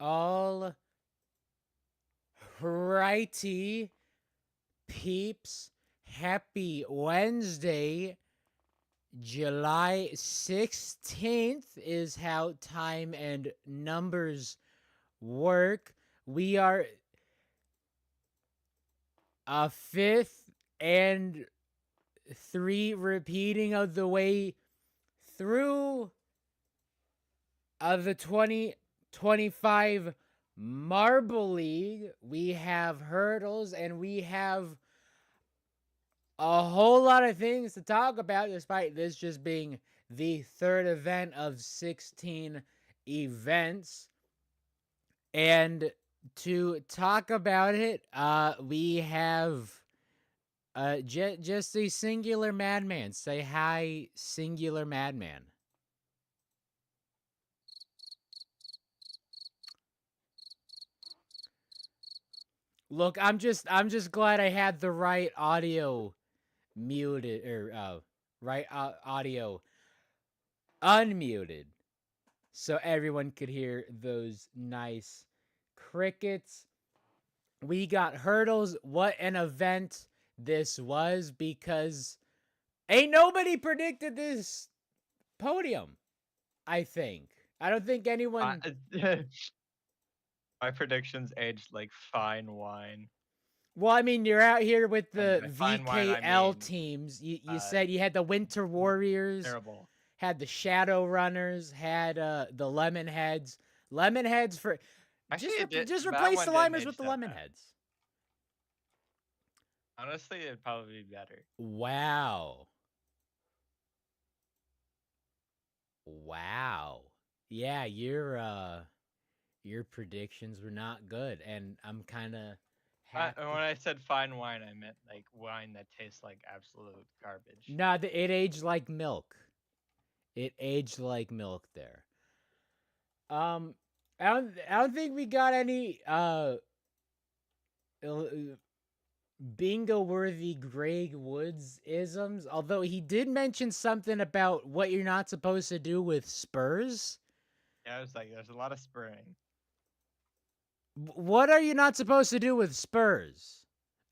All righty, peeps. Happy Wednesday. July 16th is how time and numbers work. We are a fifth and 3 repeating of the way through of the 2025 Marble League. We have hurdles and we have a whole lot of things to talk about, despite this just being the third event of 16 events. And to talk about it, we have just a singular madman. Say hi, singular madman. Look, I'm just glad I had the right audio muted or right audio unmuted so everyone could hear those nice crickets. We got hurdles. What an event this was, because ain't nobody predicted this podium, I think. I don't think anyone. My predictions aged like fine wine. Well, I mean, you're out here with And the by fine wine, I VKL mean teams. You said you had the Winter Warriors, terrible. had the Shadow Runners, had the Lemon Heads. Lemon Heads for Actually, just that replace one the didn't Limers with age the that Lemon bad. Heads. Honestly, it'd probably be better. Wow. Wow. Yeah, your predictions were not good, and I'm kind of When happy. I said fine wine, I meant like wine that tastes like absolute garbage. No, it aged like milk. It aged like milk there. Um, I don't think we got any bingo worthy Greg Woods isms. Although he did mention something about what you're not supposed to do with Spurs. Yeah, I was like, there's a lot of spurring. What are you not supposed to do with Spurs?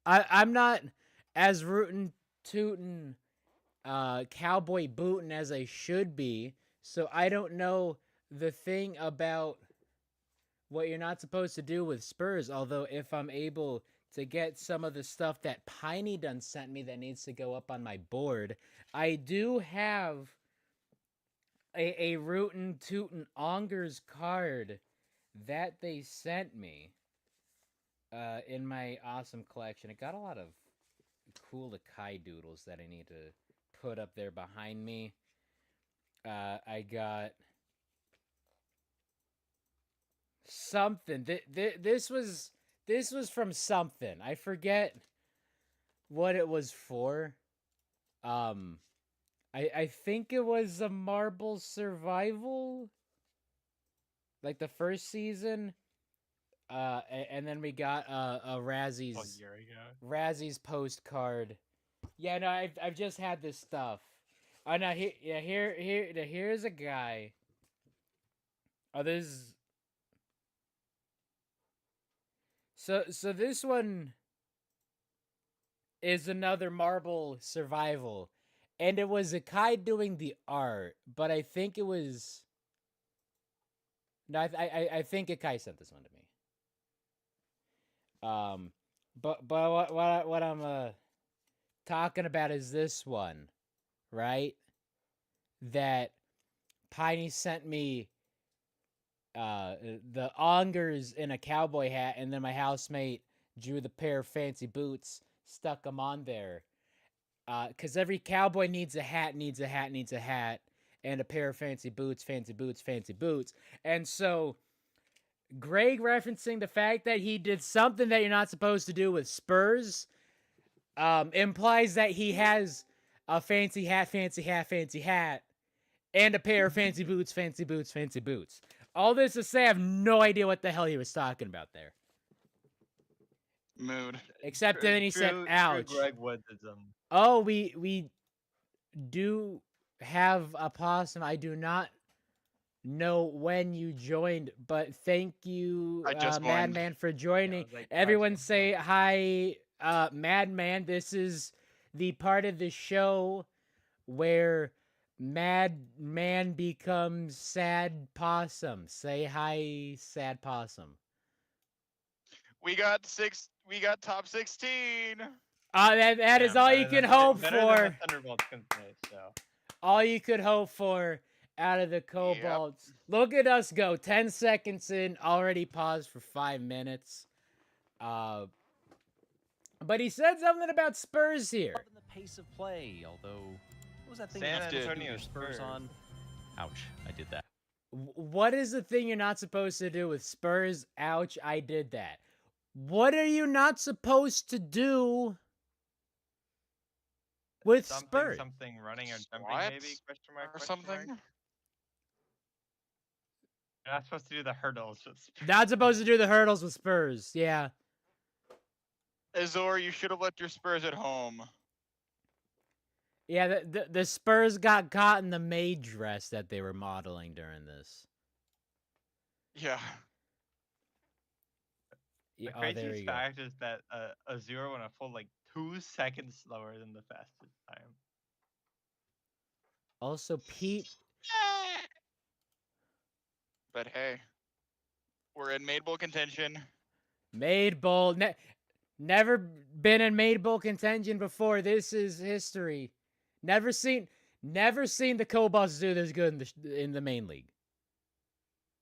I'm not as rootin' tootin' cowboy bootin' as I should be, so I don't know the thing about what you're not supposed to do with Spurs. Although if I'm able to get some of the stuff that Piney done sent me that needs to go up on my board, I do have a rootin' tootin' Ongers card that they sent me in my awesome collection. It got a lot of cool Akai doodles that I need to put up there behind me. I got something. This was from something. I forget what it was for. Um, I think it was a Marble Survival, like the first season. And then we got a A year ago. Razzie's postcard. Yeah, no, I've just had this stuff. Oh no, here's a guy. Oh, this. So this one is another Marble Survival, and it was Akai doing the art, but I think it was. No, I think Akai sent this one to me. But what I'm talking about is this one, right? That Piney sent me the Ongers in a cowboy hat, and then my housemate drew the pair of fancy boots, stuck them on there. Because every cowboy needs a hat, needs a hat, needs a hat, and a pair of fancy boots, fancy boots, fancy boots. And so, Greg referencing the fact that he did something that you're not supposed to do with Spurs implies that he has a fancy hat, fancy hat, fancy hat, and a pair of fancy boots, fancy boots, fancy boots. All this to say, I have no idea what the hell he was talking about there. Mood. Except then he said, True "Ouch." Greg Woodism. Oh, we do have a possum. I do not know when you joined, but thank you, I just joined. Madman, for Yeah, joining. it was like Everyone partial. say hi, Madman. This is the part of the show where Madman becomes Sad Possum. Say hi, Sad Possum. We got top 16. That is Damn, all you can hope better than the for. Thunderbolts can say. So All you could hope for out of the Cobalts. Look at us go. 10 seconds in, already paused for 5 minutes. But he said something about Spurs here. Loving the pace of play, although what was that thing San you're supposed to do with Antonio your Spurs Spurs. on? Ouch, I did that. What is the thing you're not supposed to do with Spurs? Ouch, I did that. What are you not supposed to do with Spurs? Something running or jumping What? maybe? Question mark? Or Question something? mark? You're not supposed to do the hurdles with Spurs. Not supposed to do the hurdles with Spurs. Yeah. Azor, you should have left your Spurs at home. Yeah, the Spurs got caught in the maid dress that they were modeling during this. Yeah. Yeah, The oh, there craziest you go. fact is that a 0 went a full like 2 seconds slower than the fastest time. Also, Pete. But hey, we're in Maid Bowl contention. Maid Bowl. Never been in Maid Bowl contention before. This is history. Never seen the Cobalts do this good in the main league.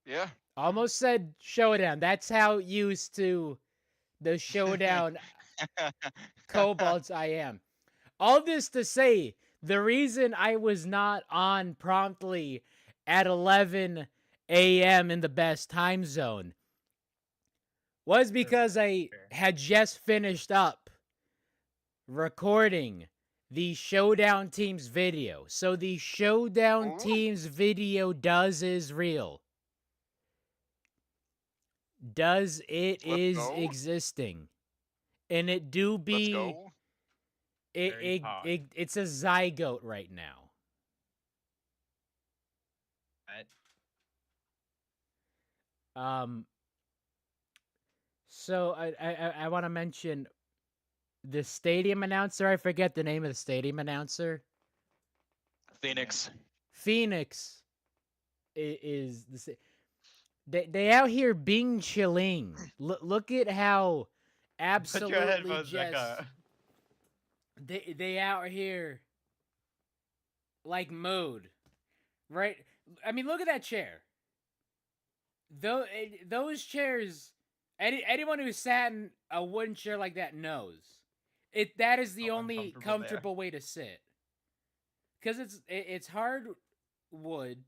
Yeah. Almost said showdown. That's how used to the showdown Cobalts I am. All this to say, the reason I was not on promptly at 11 a.m. in the best time zone was because I had just finished up recording the Showdown Teams video. So the Showdown Teams video is real. Is existing. And it do be... Let's go. It's a zygote right now. So I want to mention the stadium announcer. I forget the name of the stadium announcer. Phoenix is the... They out here being chilling. Look at how absolutely just... They out here like mood, right? I mean, look at that chair. Those chairs, anyone who sat in a wooden chair like that knows that is the only comfortable way to sit. Because it's hard wood.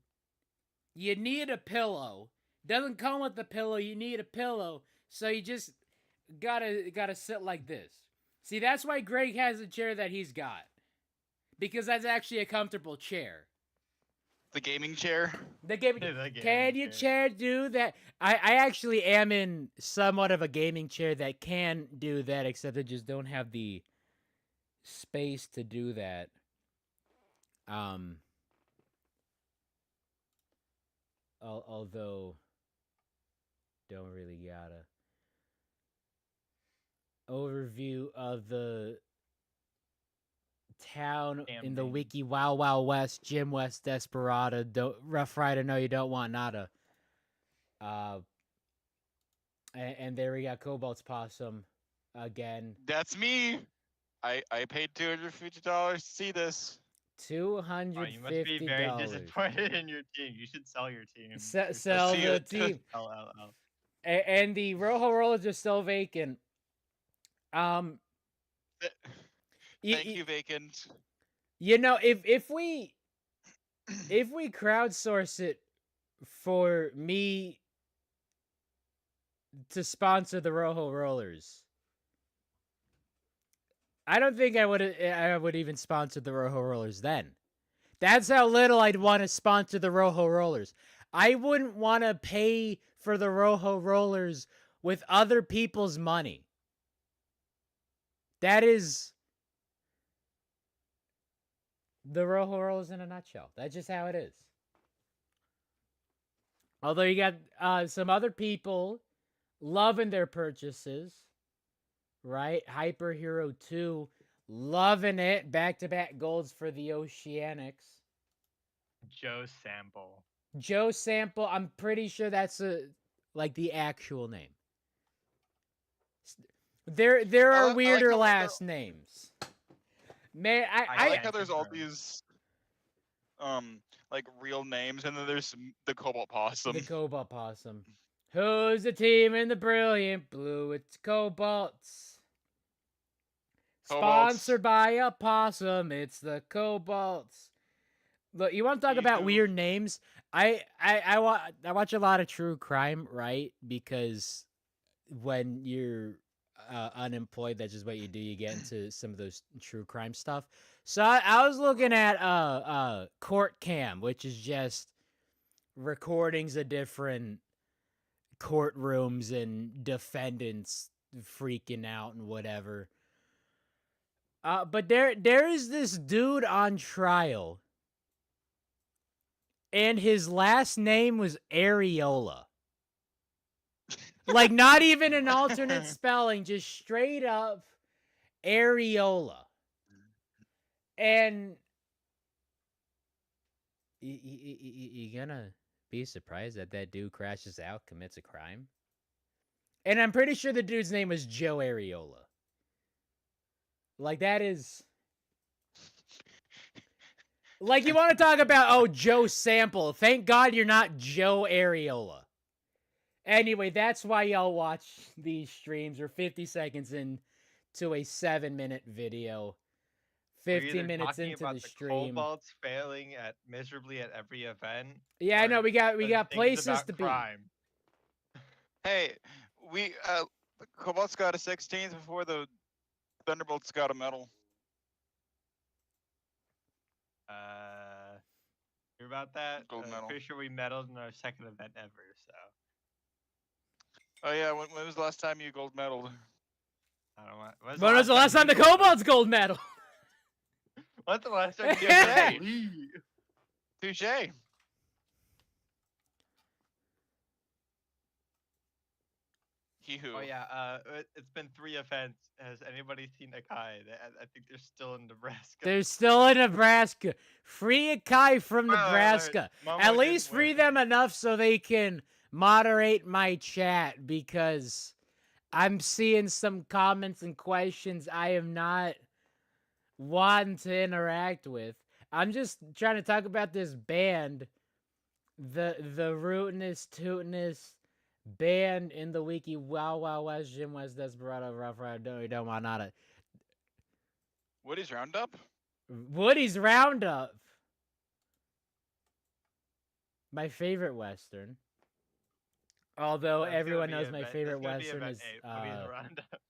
You need a pillow. Doesn't come with the pillow. You need a pillow, so you just gotta sit like this. See, that's why Greg has the chair that he's got, because that's actually a comfortable chair. The gaming chair. Can your chair do that? I actually am in somewhat of a gaming chair that can do that, except I just don't have the space to do that. Although don't really gotta. Overview of the town in the wiki. Wild Wild West. Jim West Desperado. Rough Rider. No, you don't want nada. And there we got Cobalt's Possum again. That's me. I paid $250 to see this. $250. You must be very disappointed in your team. You should sell your team. Sell the team. And the Rojo Rollers are still vacant. Thank you, vacant. You know, if we crowdsource it for me to sponsor the Rojo Rollers, I don't think I would even sponsor the Rojo Rollers then. That's how little I'd want to sponsor the Rojo Rollers. I wouldn't want to pay for the Rojo Rollers with other people's money. That is the Rojo Rollers in a nutshell. That's just how it is. Although you got some other people loving their purchases, right? Hyper Hero 2, loving it. Back-to-back golds for the Oceanics. Joe Sample. Joe Sample, I'm pretty sure that's like the actual name. There are I like weirder how last names. Man, I like I how there's all confirm. these like real names, and then there's the Cobalt Possum. the Cobalt Possum. Who's the team in the brilliant blue? It's Cobalts. Cobalts. Sponsored by a possum. It's the Cobalts. Look, you want to talk about Yoo-hoo. weird names? I watch a lot of true crime, right? Because when you're unemployed, that's just what you do. You get into some of those true crime stuff. So I was looking at Court Cam, which is just recordings of different courtrooms and defendants freaking out and whatever. But there is this dude on trial, and his last name was Areola. Like, not even an alternate spelling, just straight up Areola. And you gonna be surprised that that dude crashes out, commits a crime? And I'm pretty sure the dude's name was Joe Areola. Like, that is... Like, you want to talk about, oh, Joe Sample. Thank God you're not Joe Areola. Anyway, that's why y'all watch these streams. We're 50 seconds into a 7-minute video. We're 15 either minutes talking into about the the stream. Cobalts failing miserably at every event. Yeah, I know. or We got things places about to be. crime. Hey, the Cobalt's got a 16th before the Thunderbolts got a medal. Hear about that? Gold medal. Pretty sure we medaled in our second event ever. So Oh yeah, when was the last time you gold medaled? I don't want. When was the last time the Cobalts gold medal? When's the last time you Hey! did league? Touche. Hee-hoo. Oh yeah, it's been 3 events. Has anybody seen Akai? I think they're still in Nebraska. They're still in Nebraska. Free Akai from Spoiler alert, Nebraska. Momo At didn't least free win. them enough so they can moderate my chat, because I'm seeing some comments and questions I am not wanting to interact with. I'm just trying to talk about this band, the rootinest, tootinest band in the wiki. Wow, wow, West, Jim West, Desperado, Rough Rider, don't want not. Woody's Roundup? Woody's Roundup. My favorite Western. Although That's gonna everyone be knows my event- favorite that's gonna be Western event is 8, Woody's Roundup.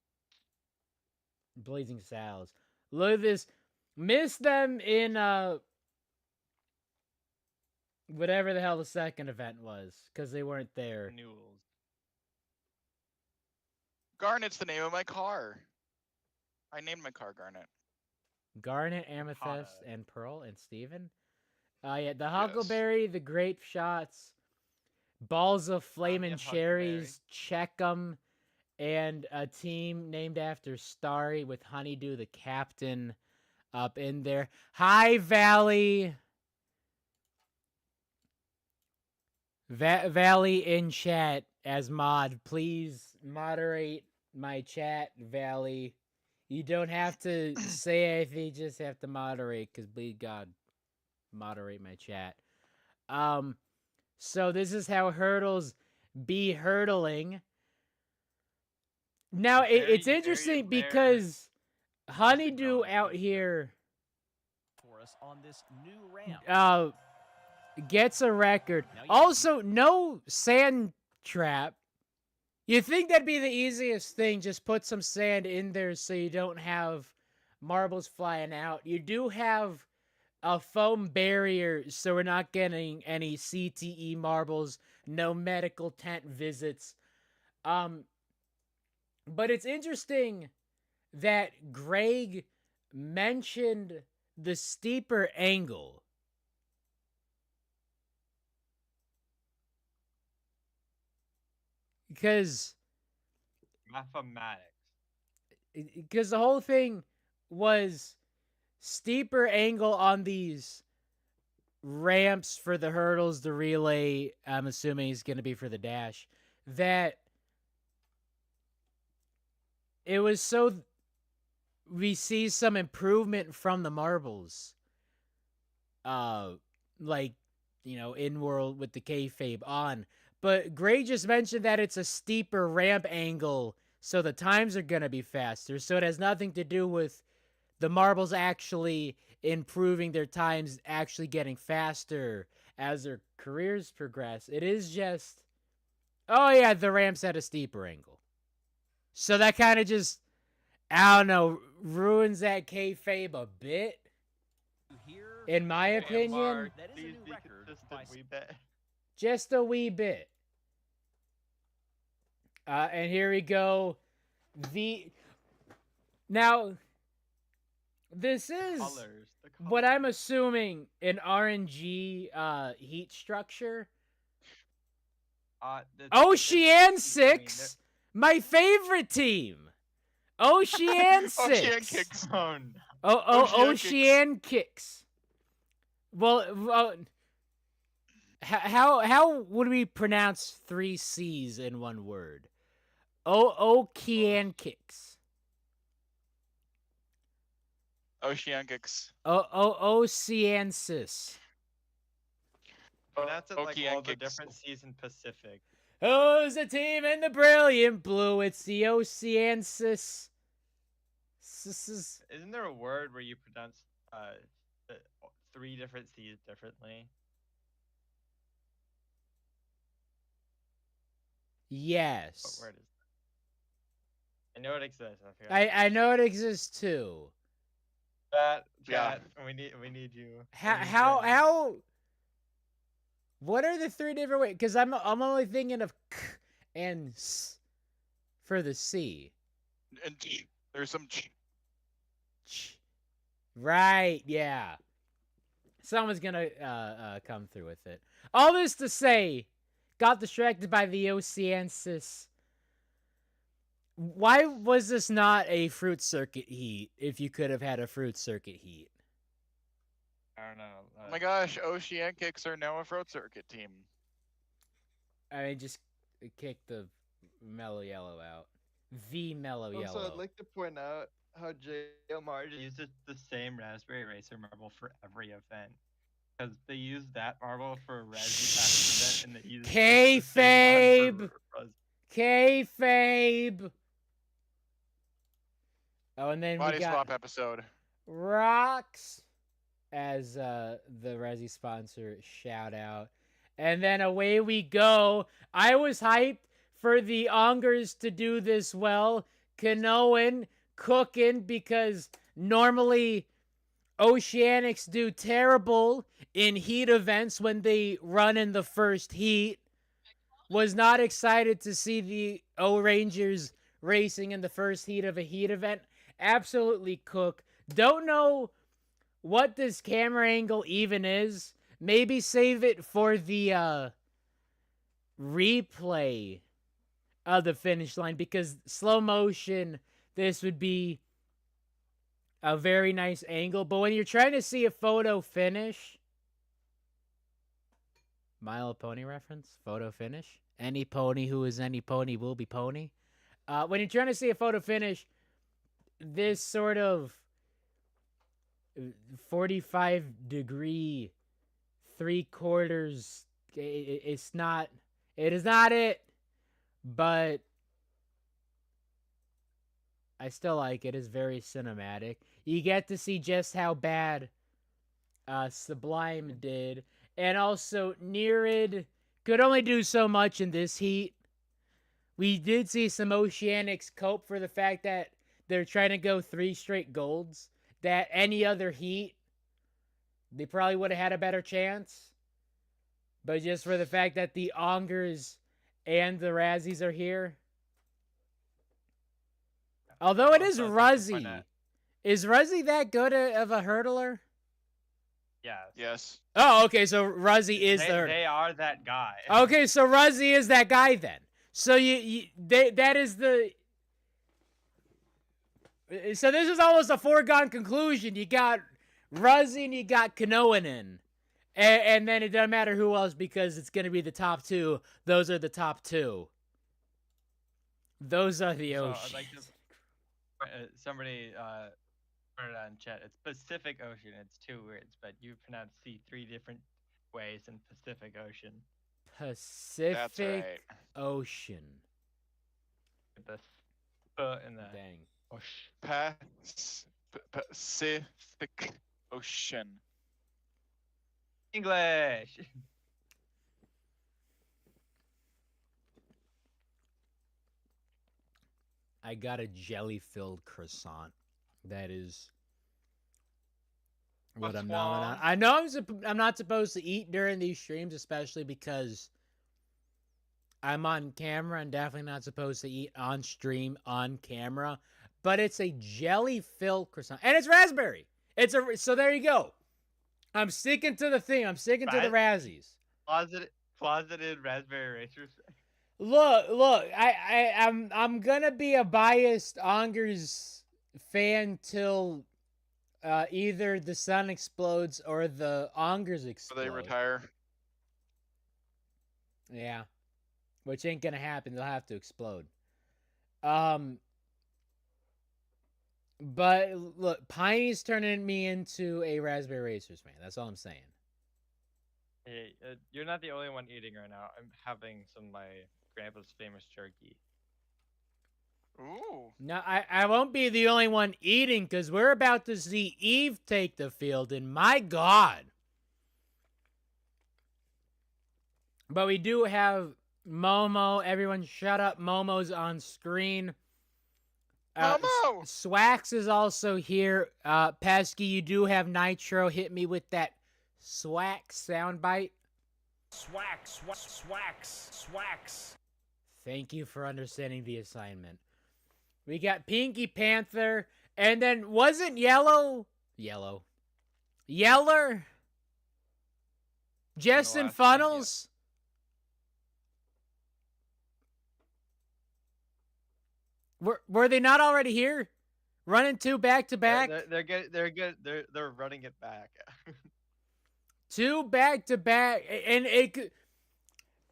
Blazing Saddles. Look at this. Missed them in whatever the hell the second event was, because they weren't there. Newells. Garnet's the name of my car. I named my car Garnet. Garnet, Amethyst, Hana. and Pearl, and Steven. Yeah, the Huckleberry, the Grape Shots, Balls of Flamin' of Cherries, Check 'em, and a team named after Starry with Honeydew the captain up in there. Hi, Valley. Valley in chat as mod. Please moderate my chat, Valley. You don't have to say anything, you just have to moderate, because please God, moderate my chat. So this is how hurdles be hurdling. Now, it's Very, interesting very rare because Honeydew acknowledge out this, here For us on this new ramp. gets a record. Now you- Also, no sand trap. You think that'd be the easiest thing, just put some sand in there so you don't have marbles flying out. You do have a foam barrier, so we're not getting any CTE marbles, no medical tent visits. But it's interesting that Greg mentioned the steeper angle. because Mathematics. the whole thing was steeper angle on these ramps for the hurdles, the relay, I'm assuming is going to be for the dash, that it was so we see some improvement from the marbles. Like, in world with the kayfabe on. But Gray just mentioned that it's a steeper ramp angle, so the times are going to be faster. So it has nothing to do with the marbles actually improving their times, actually getting faster as their careers progress. It is just, oh yeah, the ramp's at a steeper angle. So that kind of just, I don't know, ruins that kayfabe a bit. In my opinion, That is a Please new be record consistent, by we bet. just a wee bit. And here we go. Now, this is Colors. The what I'm colors. assuming an RNG heat structure. Ocean 6, my favorite team. Ocean 6. Ocean Kicks. Ocean Kicks. Well, how would we pronounce 3 C's in one word? Ocean Kicks. Ocean Kicks. Oceansis. That's it like all the Kicks. different seas in Pacific. Who's the team in the brilliant blue? It's the Oceansis. Isn't there a word where you pronounce the 3 different seas differently? Yes. What word is that? I know it exists. I forgot. I know it exists too. Chat, we need you. How what are the 3 different ways? Because I'm only thinking of k and s for the C. And there's some ch. Right, yeah. Someone's gonna come through with it. All this to say, got distracted by the Oceansis. Why was this not a fruit circuit heat if you could have had a fruit circuit heat? I don't know. Oh my gosh, Ocean Kicks are now a fruit circuit team. I mean, just kick the mellow yellow out. The mellow yellow. Also, I'd like to point out how JMR just uses the same Raspberry Racer marble for every event. Because they use that marble for a Resi event, and they use Kayfabe! Kayfabe! Oh, and then Body we got swap episode. Rocks as the Resi sponsor shout out. And then away we go. I was hyped for the Ongers to do this well. Canoeing, cooking, because normally Oceanics do terrible in heat events when they run in the first heat. Was not excited to see the O-Rangers racing in the first heat of a heat event. Absolutely cook. Don't know what this camera angle even is. Maybe save it for the replay of the finish line, because slow motion, this would be a very nice angle. But when you're trying to see a photo finish, My Little Pony reference, photo finish. Any pony who is any pony will be pony. When you're trying to see a photo finish, this sort of 45-degree 3/4, it is not it, but I still like it. It's very cinematic. You get to see just how bad Sublime did, and also Nerid could only do so much in this heat. We did see some Oceanics cope for the fact that they're trying to go 3 straight golds, that any other heat, they probably would have had a better chance. But just for the fact that the Ongers and the Razzies are here. Although it is Ruzzy. Is Ruzzy that good of a hurdler? Yes. Yes. Oh, okay, so Ruzzy is the hurdler. They are that guy. Okay, so Ruzzy is that guy then. So that is the. So this is almost a foregone conclusion. You got Ruzzy and you got Kanoanen. And then it doesn't matter who else because it's going to be the top two. Those are the top two. Those are the So oceans. I'd like to. Somebody put it on chat. It's Pacific Ocean. It's 2 words, but you pronounce C 3 different ways in Pacific Ocean. Pacific Ocean. The in the Dang. ocean. Pacific Ocean. English. I got a jelly-filled croissant. That is what What's I'm gnawing on. wrong? I know I'm not supposed to eat during these streams, especially because I'm on camera and definitely not supposed to eat on stream on camera. But it's a jelly-filled croissant, and it's raspberry. So there you go. I'm sticking to the theme. I'm sticking to the Razzies. Closeted raspberry racers. Look, I'm gonna be a biased Ongers fan till either the sun explodes or the Ongers explode. Or they retire. Yeah, which ain't gonna happen. They'll have to explode. But look, Piney's turning me into a Raspberry Racers fan. That's all I'm saying. Hey, you're not the only one eating right now. I'm having some of my grandpa's famous jerky. Ooh. No, I won't be the only one eating because we're about to see Eve take the field, and my God. But we do have Momo. Everyone shut up. Momo's on screen. Momo! Swax is also here. Pesky, you do have Nitro. Hit me with that Swax soundbite. Swax. Thank you for understanding the assignment. We got Pinky Panther, and then wasn't Yeller? Justin last Funnels? Were they not already here? Running 2 back to back? They're good. They're running it back. 2 back to back, and it could,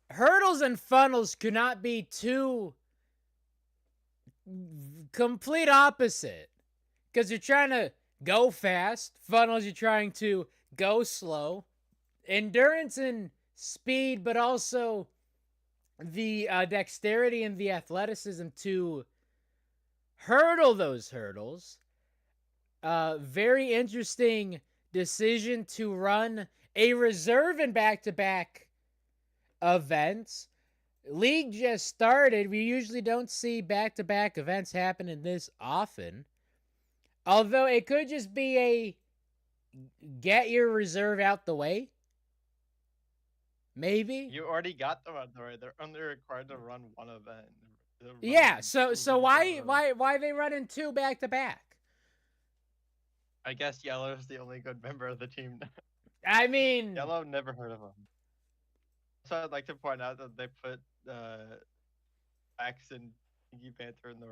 Hurdles and Funnels could not be 2 complete opposite. Because you're trying to go fast. Funnels, you're trying to go slow. Endurance and speed, but also the dexterity and the athleticism to hurdle those hurdles. Very interesting decision to run a reserve in back-to-back events. League just started. We usually don't see back-to-back events happening this often. Although it could just be a get your reserve out the way. Maybe. You already got them out the way. They're only required to run one event. Yeah, so why they running 2 back-to-back? I guess Yellow's the only good member of the team. I mean, Yellow, never heard of him. So I'd like to point out that they put Axe and Pinky Panther in the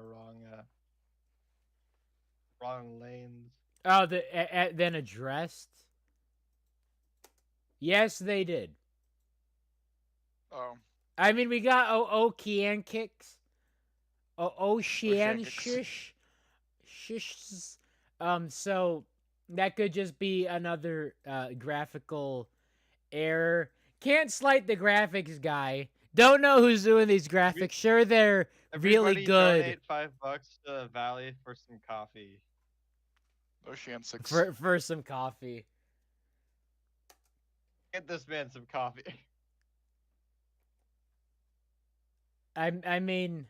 wrong lanes. oh, then addressed. Yes, they did. Oh. I mean, we got Ocean kicks. Ocean shish. So that could just be another graphical error. Can't slight the graphics guy. Don't know who's doing these graphics. Sure, they're really Everybody good. Donate $5 to Valley for some coffee. Ocean 6. For some coffee. Get this man some coffee. I mean,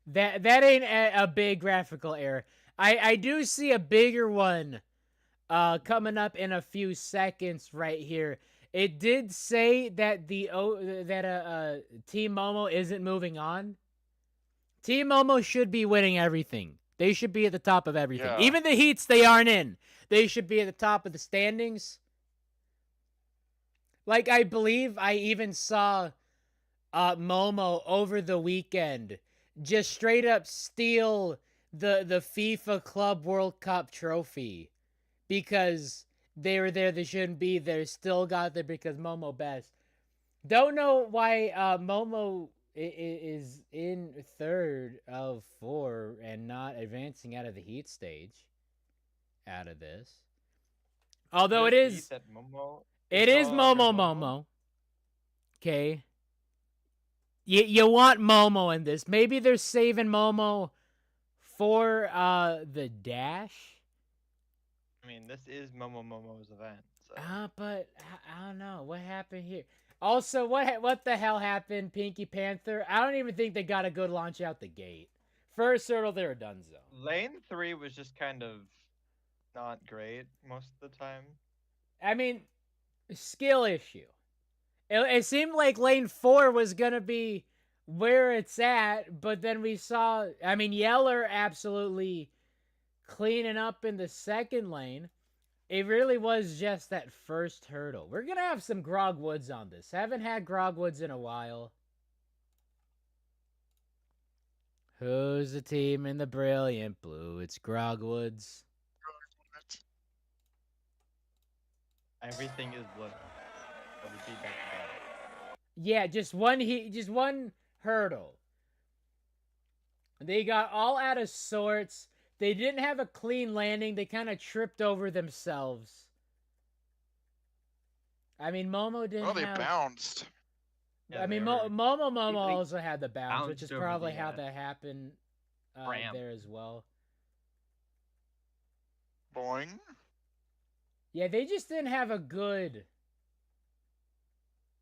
that ain't a big graphical error. I do see a bigger one coming up in a few seconds right here. It did say that Team Momo isn't moving on. Team Momo should be winning everything. They should be at the top of everything. Yeah. Even the heats they aren't in. They should be at the top of the standings. Like, I believe I even saw Momo over the weekend just straight up steal the FIFA Club World Cup trophy because they were there, they shouldn't be there, still got there because Momo best. Don't know why Momo is in third of 4 and not advancing out of the heat stage out of this. Although it is Momo. It is Momo. Okay. You want Momo in this. Maybe they're saving Momo for the dash. I mean, this is Momo's event. So. But I don't know what happened here. Also, what the hell happened, Pinky Panther? I don't even think they got a good launch out the gate. First hurdle, they were donezo. Lane 3 was just kind of not great most of the time. I mean, skill issue. It seemed like lane 4 was going to be where it's at, but then we saw, I mean, Yeller absolutely cleaning up in the second lane. It really was just that first hurdle. We're going to have some Grogwoods on this. Haven't had Grogwoods in a while. Who's the team in the brilliant blue? It's Grogwoods. Everything is blue. I'll repeat that again. Yeah, just one hurdle. They got all out of sorts. They didn't have a clean landing. They kind of tripped over themselves. I mean, Momo didn't they bounced. Yeah, I mean, they were- Momo like, also had the bounce, which is bounced over probably the, how that happened ramp. there as well. Boing. Yeah, they just didn't have a good...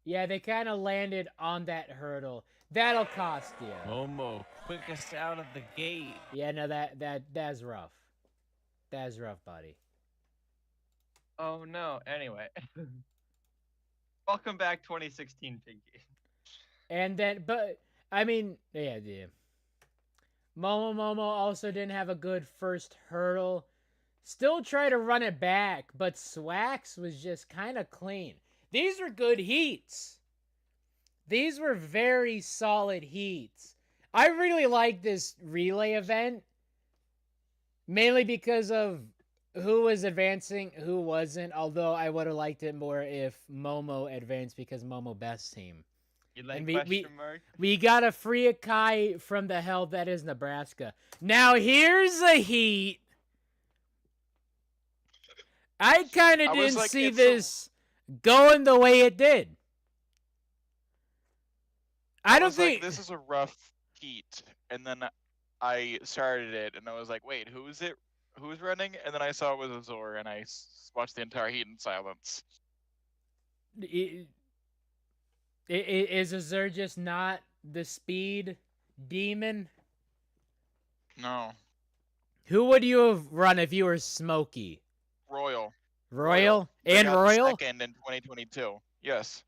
Yeah, they kind of landed on that hurdle. That'll cost you. Momo, quickest out of the gate. Yeah, no, that's rough. That's rough, buddy. Oh no. Anyway. Welcome back 2016 Pinky. And then, but, I mean, yeah. Momo also didn't have a good first hurdle. Still try to run it back, but Swax was just kind of clean. These were good heats. These were very solid heats. I really like this relay event. Mainly because of who was advancing, who wasn't. Although I would have liked it more if Momo advanced because Momo best team. You like And question mark? we got a free Akai from the hell that is Nebraska. Now here's a heat. I kind of didn't see this going the way it did. I don't think this is a rough heat, and then I started it, and I was like, wait, who's running? And then I saw it was Azor, and I watched the entire heat in silence. Is Azur just not the speed demon? No. Who would you have run if you were Smokey? Royal. They And got Royal? second in 2022. Yes.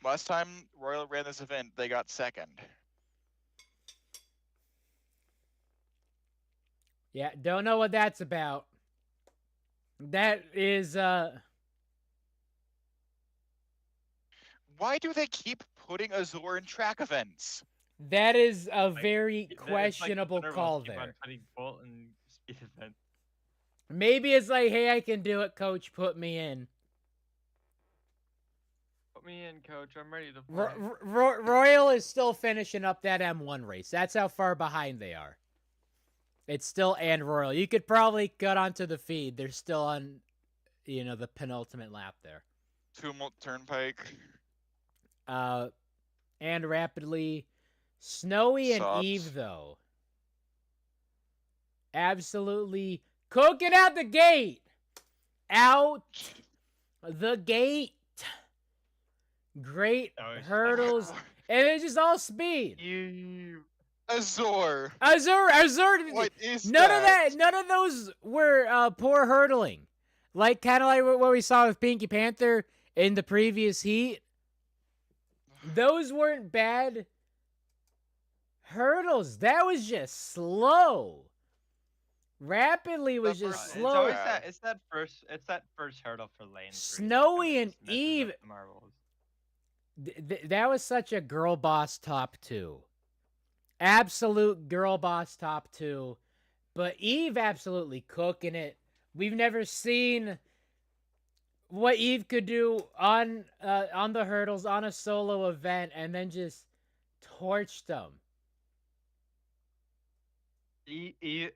Last time Royal ran this event, they got second. Yeah, don't know what that's about. That is, Why do they keep putting Azor in track events? that is a very It's like questionable Thunderbolts call keep there. on putting Bolt in speed event. Maybe it's like, hey, I can do it, coach, put me in. Put me in, coach. I'm ready to play. Royal is still finishing up that M1 race. That's how far behind they are. It's still and Royal. You could probably cut onto the feed. They're still on, the penultimate lap there. Tumult Turnpike. And rapidly, Snowy and Subs. Eve, though. Absolutely cooking out the gate. Out the gate. Great hurdles. And it's just all speed. Azor. Azur. What is None of that. None of those were poor hurdling. Kind of like what we saw with Pinky Panther in the previous heat. Those weren't bad hurdles. That was just slow. Rapidly was just slow. It's that first hurdle for lane 3. Snowy and Just messes Eve. up the marbles. That was such a girl boss top 2. Absolute girl boss top 2. But Eve absolutely cooking it. We've never seen what Eve could do on the hurdles on a solo event and then just torched them. Eve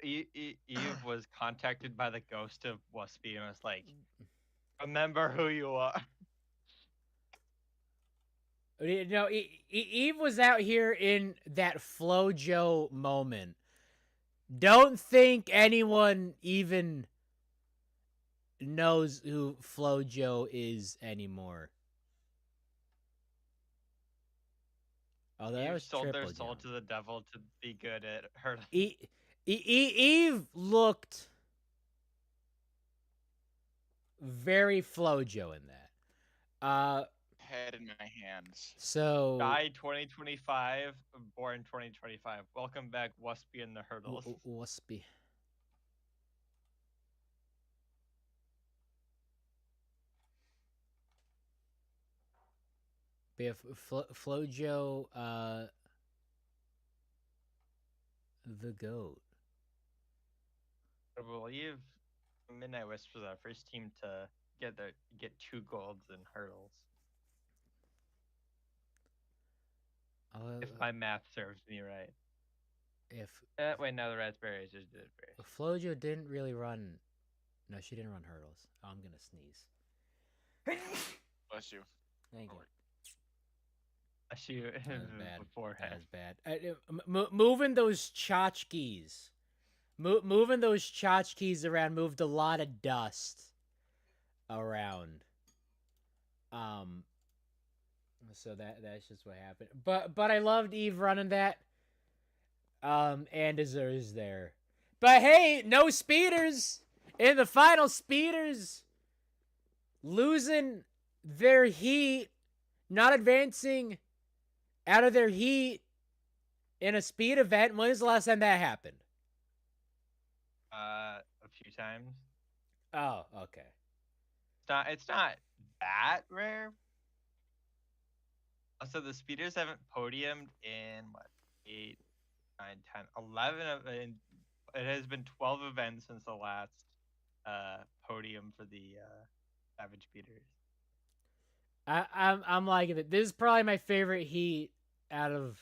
was contacted by the ghost of Waspy and was like, "Remember who you are." You know, Eve was out here in that FloJo moment. Don't think anyone even knows who FloJo is anymore. Although that was sold their triple soul jump. to the devil to be good at hurdles. Eve looked very FloJo in that. Head in my hands. So Die 2025, born 2025. Welcome back, Waspy and the hurdles. Waspy. We have FloJo, the GOAT. I believe Midnight Wisp was our first team to get 2 golds in hurdles. If my math serves me right. Wait, no, the raspberries just did it first. FloJo didn't really run. No, she didn't run hurdles. Oh, I'm gonna sneeze. Bless you. Thank you. She That was bad. beforehand. That was bad. Moving those tchotchkes. Moving those tchotchkes around moved a lot of dust around. So that's just what happened. But I loved Eve running that. And Azur's there. But hey, no speeders in the final. Speeders losing their heat, not advancing out of their heat in a speed event. When was the last time that happened? A few times. Oh, okay. It's not that rare. Also, the speeders haven't podiumed in what, 8, 9, 10, 11 of it. It has been 12 events since the last podium for the Savage speeders. I'm liking it. This is probably my favorite heat out of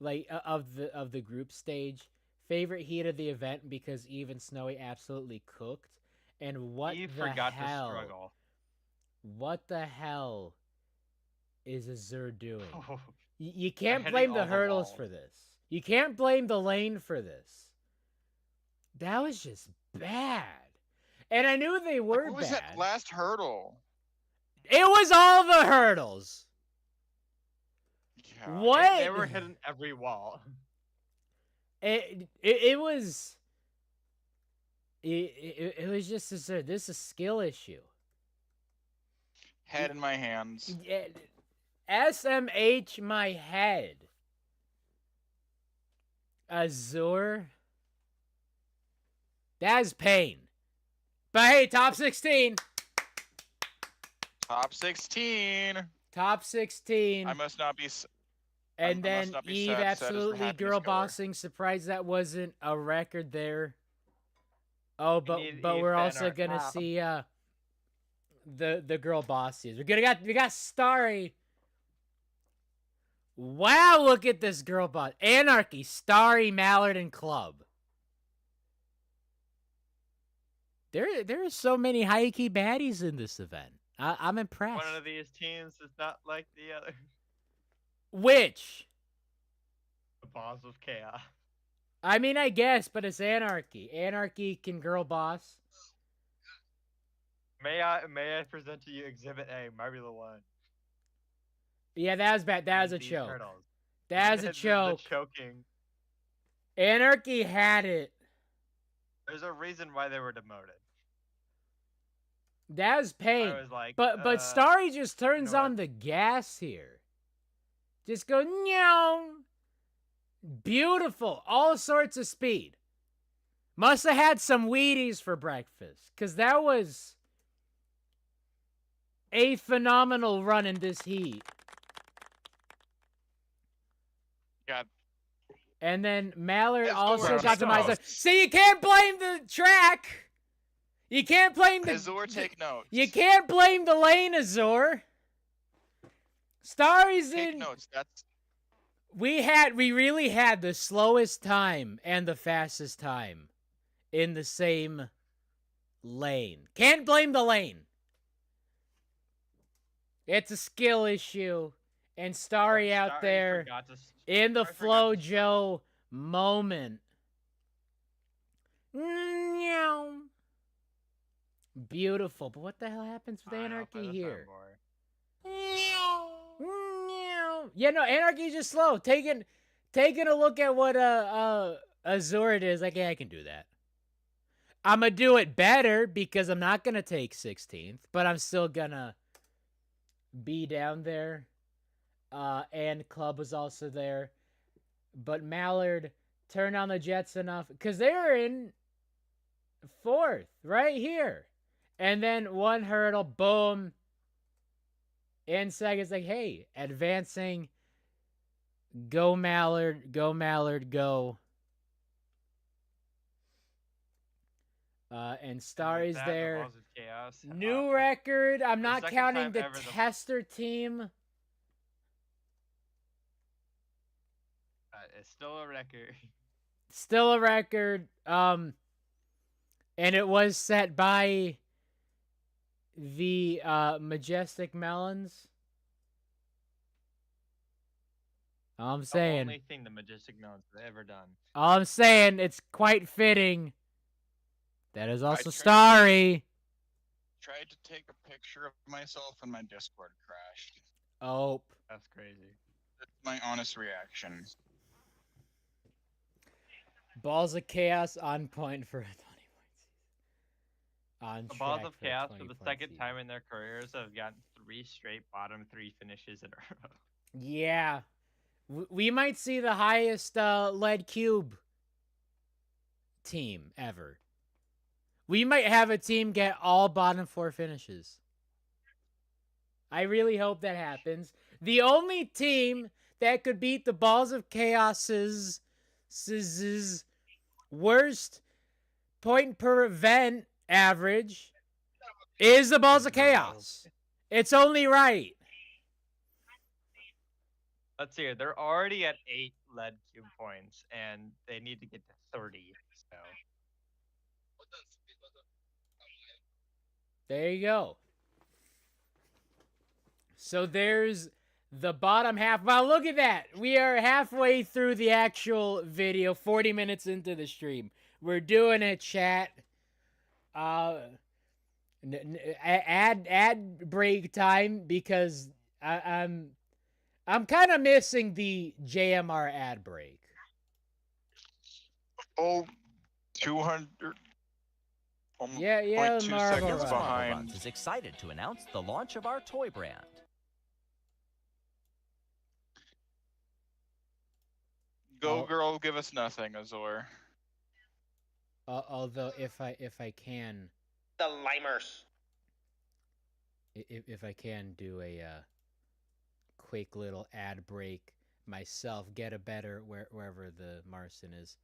of the group stage. Favorite heat of the event because Eve and Snowy absolutely cooked. And what Eve the forgot hell? to struggle. What the hell is Azur doing? Oh, You can't hitting blame all the the hurdles walls. for this. You can't blame the lane for this. That was just bad. And I knew they were What was bad. that last hurdle? It was all the hurdles. Yeah. What? They were hitting every wall. It was. It was just Azur. This is a skill issue. Head in my hands. SMH my head. Azur. That's pain. But hey, top 16. Top 16. Top 16. I must not be. And I then must not be Eve sad as the absolutely happiness girl goer. bossing. Surprised that wasn't a record there. Oh, but need we're Eve in also our gonna top. see the girl bossies. We got Starry. Wow, look at this girl boss. Anarchy, Starry, Mallard, and Club. There are so many high key baddies in this event. I'm impressed. One of these teams is not like the other. Which? The boss of chaos. I mean, I guess, but it's Anarchy. Anarchy can girl boss. May I present to you Exhibit A, Marby the One. Yeah, that was bad. That was a These choke. hurdles. That was a The choke. choking. Anarchy had it. There's a reason why they were demoted. That was pain. I was like, But Starry just turns you know on the gas here. Just go meow. Beautiful. All sorts of speed. Must have had some Wheaties for breakfast. Because that was a phenomenal run in this heat. God, And then Mallard Azor, also got take to my side. notes. See, you can't blame the track. You can't blame the... Azor, take notes. You can't blame the lane, Azor. Starry's Take in... notes. That's We really had the slowest time and the fastest time in the same lane. Can't blame the lane. It's a skill issue. And Starry out Starry there forgot to in the Starry forgot Flo to start. Joe moment. Meow. Beautiful. But what the hell happens with I don't know if Anarchy I here? listen more. Yeah, no, Anarchy's just slow. Taking a look at what Azor is, like, yeah, I can do that. I'm gonna do it better because I'm not gonna take 16th, but I'm still gonna be down there. And Club was also there. But Mallard turned on the Jets enough because they're in 4th right here. And then one hurdle, boom. In seconds, like, hey, advancing. Go Mallard, go Mallard, go. And Starry's That, there. Balls of Chaos. New record. I'm the not second counting time the ever the- tester team. It's still a record. Still a record. And it was set by the Majestic Melons. All I'm saying. The only thing the Majestic Melons have ever done. All I'm saying, it's quite fitting. That is also tried- Starry. tried to take a picture of myself and my Discord crashed. Oh. That's crazy. That's my honest reaction. Balls of Chaos on point for a 20 points. On The Balls track of for a Chaos 20 for the point second season. time in their careers have gotten 3 straight bottom 3 finishes in a row. Yeah. We might see the highest lead cube team ever. We might have a team get all bottom 4 finishes. I really hope that happens. The only team that could beat the Balls of Chaos's worst point per event average is the Balls of Chaos. It's only right. Let's see here. They're already at 8 lead cube points, and they need to get to 30. So There you go. So there's the bottom half. Wow, look at that. We are halfway through the actual video, 40 minutes into the stream. We're doing it, chat. Ad break time because I'm kind of missing the JMR ad break. Oh, 200. Yeah, 0.2 Marvel seconds Run. behind. Runs is excited to announce the launch of our toy brand. Go girl, give us nothing, Azor. Although if I can The limers. if I can do a quick little ad break myself, get a better wherever the Marson is.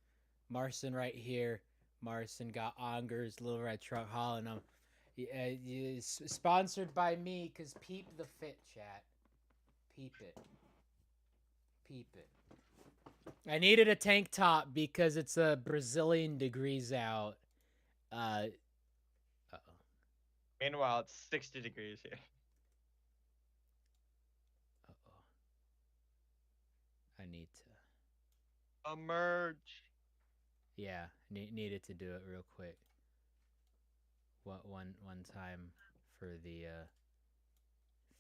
Marson right here. Marson got Onger's Little Red Truck hauling them. Sponsored by me, because peep the fit, chat. Peep it. Peep it. I needed a tank top because it's a Brazilian degrees out. Uh-oh. meanwhile, it's 60 degrees here. Uh-oh. I need to... Emerge. Yeah, needed to do it real quick. One time for the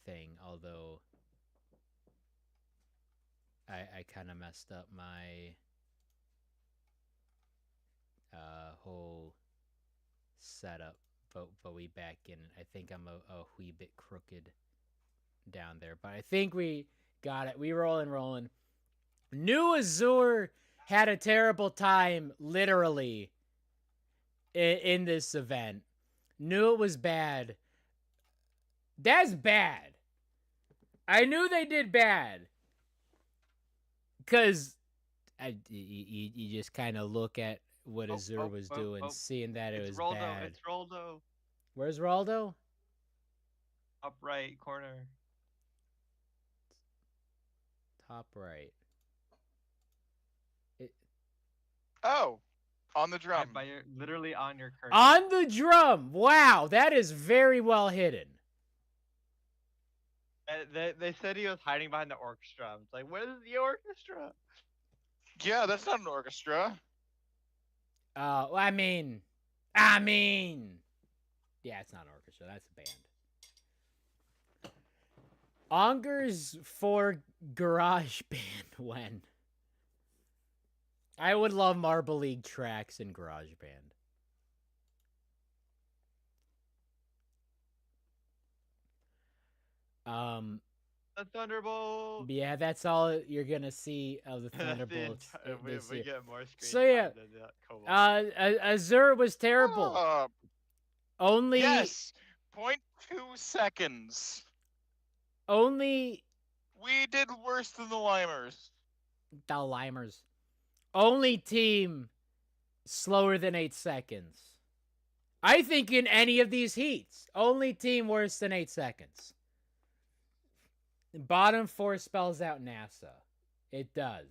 thing, although I kind of messed up my whole setup, but we back in. I think I'm a wee bit crooked down there, but I think we got it. We rolling. New Azure had a terrible time, literally, in this event. Knew it was bad. That's bad. I knew they did bad. Because you just kind of look at what Azur was doing, seeing that it was Roldo, bad. It's Roldo. Where's Roldo? Up right corner. Top right. Oh, on the drum. Literally on your cursor. On the drum. Wow, that is very well hidden. They said he was hiding behind the orchestra. It's like, where's the orchestra? Yeah, that's not an orchestra. I mean, yeah, it's not an orchestra. That's a band. Ongers for Garage Band when? I would love Marble League tracks in Garage Band. The Thunderbolt. Yeah, that's all you're gonna see of the Thunderbolts this we year. get more screen So yeah, time than Cobalt. Azur was terrible. Only Yes, 0.2 seconds. Only we did worse than the Limers. The Limers. Only team slower than 8 seconds. I think in any of these heats, only team worse than 8 seconds. Bottom 4 spells out NASA. It does.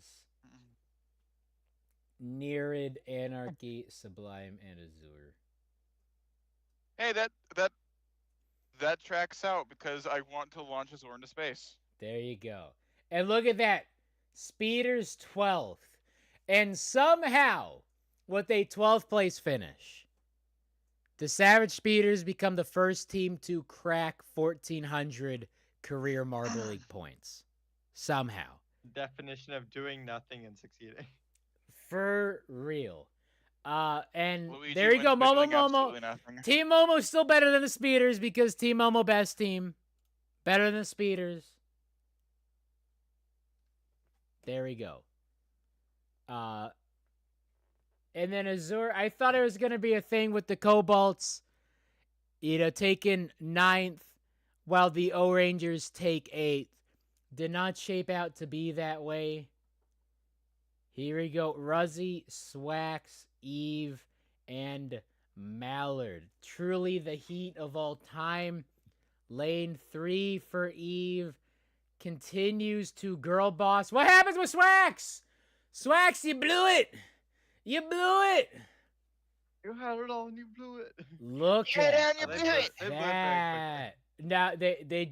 Nerid, Anarchy, Sublime, and Azur. Hey, that tracks out because I want to launch Azor into space. There you go. And look at that. Speeders 12th. And somehow, with a 12th place finish, the Savage Speeders become the first team to crack 1,400 career Marble League points. Somehow. Definition of doing nothing and succeeding. For real. And Luigi there you go, wins by Momo doing Momo. absolutely nothing. Team Momo's still better than the Speeders because Team Momo best team. Better than the Speeders. There we go. And then Azur, I thought it was going to be a thing with the Cobalts, taking 9th while the O-Rangers take 8th. Did not shape out to be that way. Here we go. Ruzzy, Swax, Eve, and Mallard. Truly the heat of all time. Lane 3 for Eve. Continues to girl boss. What happens with Swax? Swax, you blew it. You blew it. You had it all and you blew it. Look Get at on your They pit. that. Now they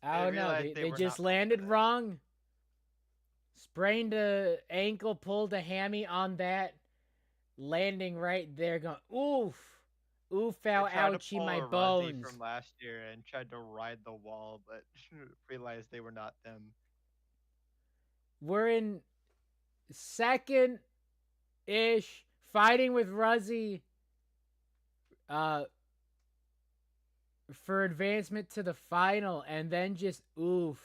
I don't know. realized They were just not landed confident. wrong. Sprained a ankle, pulled a hammy on that. Landing right there, going oof. Oof, ow, They tried to ouchie, pull my a Ruzzy bones. from last year and tried to ride the wall, but realized they were not them. We're in second-ish, fighting with Ruzzy for advancement to the final, and then just oof.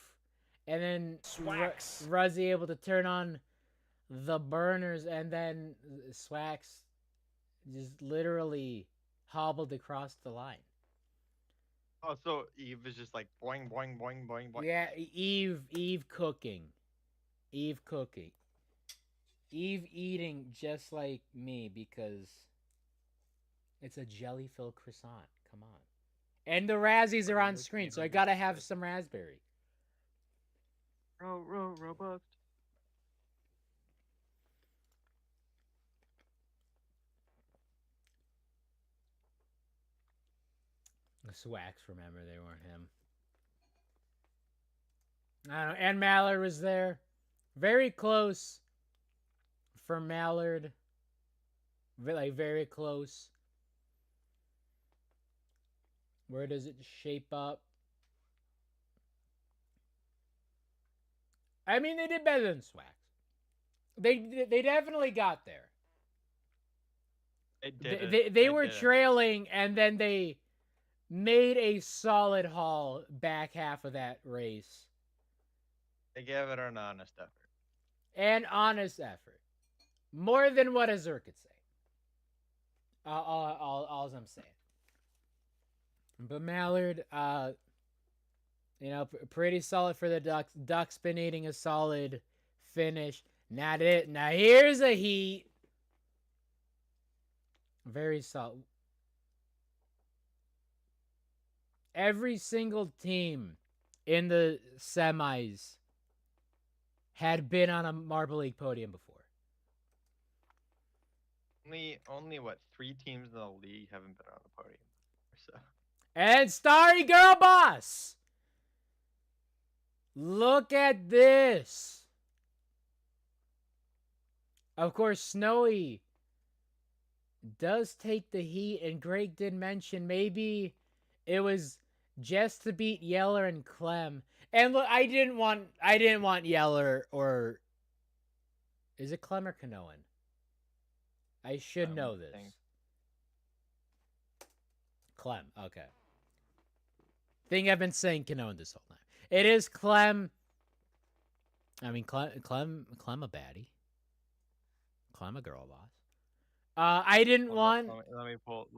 And then Swax. Ruzzy able to turn on the burners, and then Swax just literally hobbled across the line. Oh, so Eve is just like boing, boing, boing, boing, boing. Yeah, Eve cooking. Eve cooking. Eve eating just like me because it's a jelly-filled croissant. Come on. And the Razzies are on screen, so I gotta have some raspberry. Robust. The Swax, remember, they weren't him. I don't know. And Mallard was there. Very close for Mallard. Like, very close. Where does it shape up? I mean, they did better than Swax. They definitely got there. They were trailing, and then they made a solid haul back half of that race. They gave it an honest effort. And honest effort. More than what Azur could say. All I'm saying. But Mallard, pretty solid for the Ducks. Ducks been eating a solid finish. Not it. Now here's a heat. Very solid. Every single team in the semis had been on a Marble League podium before. Only what 3 teams in the league haven't been on the podium. So. And Starry Girl Boss. Look at this. Of course, Snowy does take the heat, and Greg did mention maybe it was just to beat Yeller and Clem. And look, I didn't want Yeller or is it Clem or Kanoan? I should know this. Clem, okay. Think I've been saying Kanoan this whole time. It is Clem. I mean, Clem a baddie. Clem a girl boss. I didn't want. Let me pull.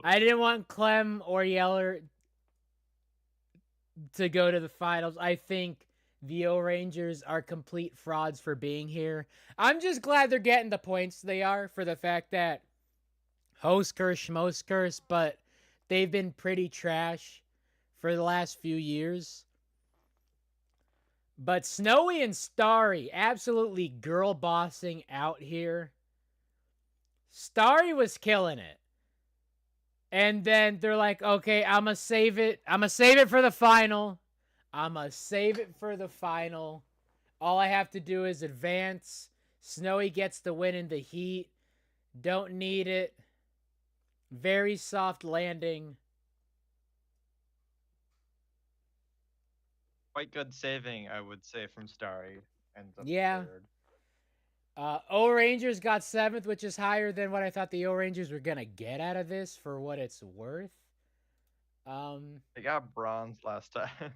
I didn't want Clem or Yeller to go to the finals. I think the O-Rangers are complete frauds for being here. I'm just glad they're getting the points they are for the fact that host curse, schmost curse, but they've been pretty trash for the last few years. But Snowy and Starry absolutely girl bossing out here. Starry was killing it. And then they're like, okay, I'm going to save it. I'm going to save it for the final. I'm going to save it for the final. All I have to do is advance. Snowy gets the win in the heat. Don't need it. Very soft landing. Quite good saving, I would say, from Starry. Ends up third. O-Rangers got 7th, which is higher than what I thought the O-Rangers were going to get out of this for what it's worth. They got bronze last time.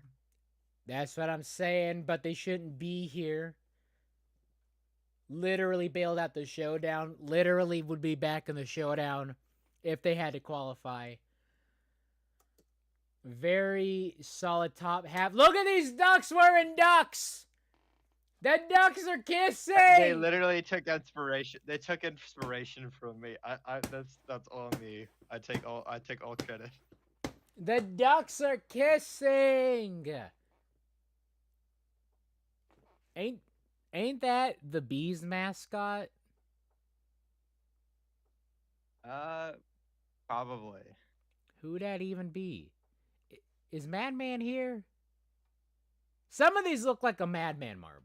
That's what I'm saying, but they shouldn't be here. Literally bailed out the showdown. Literally would be back in the showdown if they had to qualify. Very solid top half. Look at these Ducks wearing Ducks! The Ducks are kissing. They literally took inspiration. They took inspiration from me. That's all me. I take all credit. The Ducks are kissing. Ain't that the Bees mascot? Probably. Who'd that even be? Is Madman here? Some of these look like a Madman marble.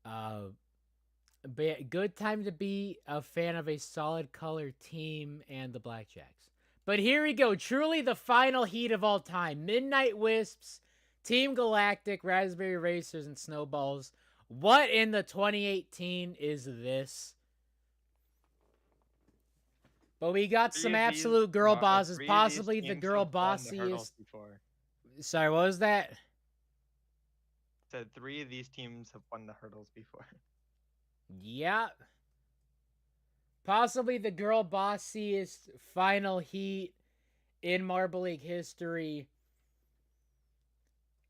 But yeah, good time to be a fan of a solid color team and the Blackjacks. But here we go. Truly the final heat of all time. Midnight Wisps, Team Galactic, Raspberry Racers, and Snowballs. What in the 2018 is this? But we got some absolute girl bosses. Possibly the girl bossiest. Sorry, what was that? Said 3 of these teams have won the hurdles before. Yeah. Possibly the girl bossiest final heat in Marble League history.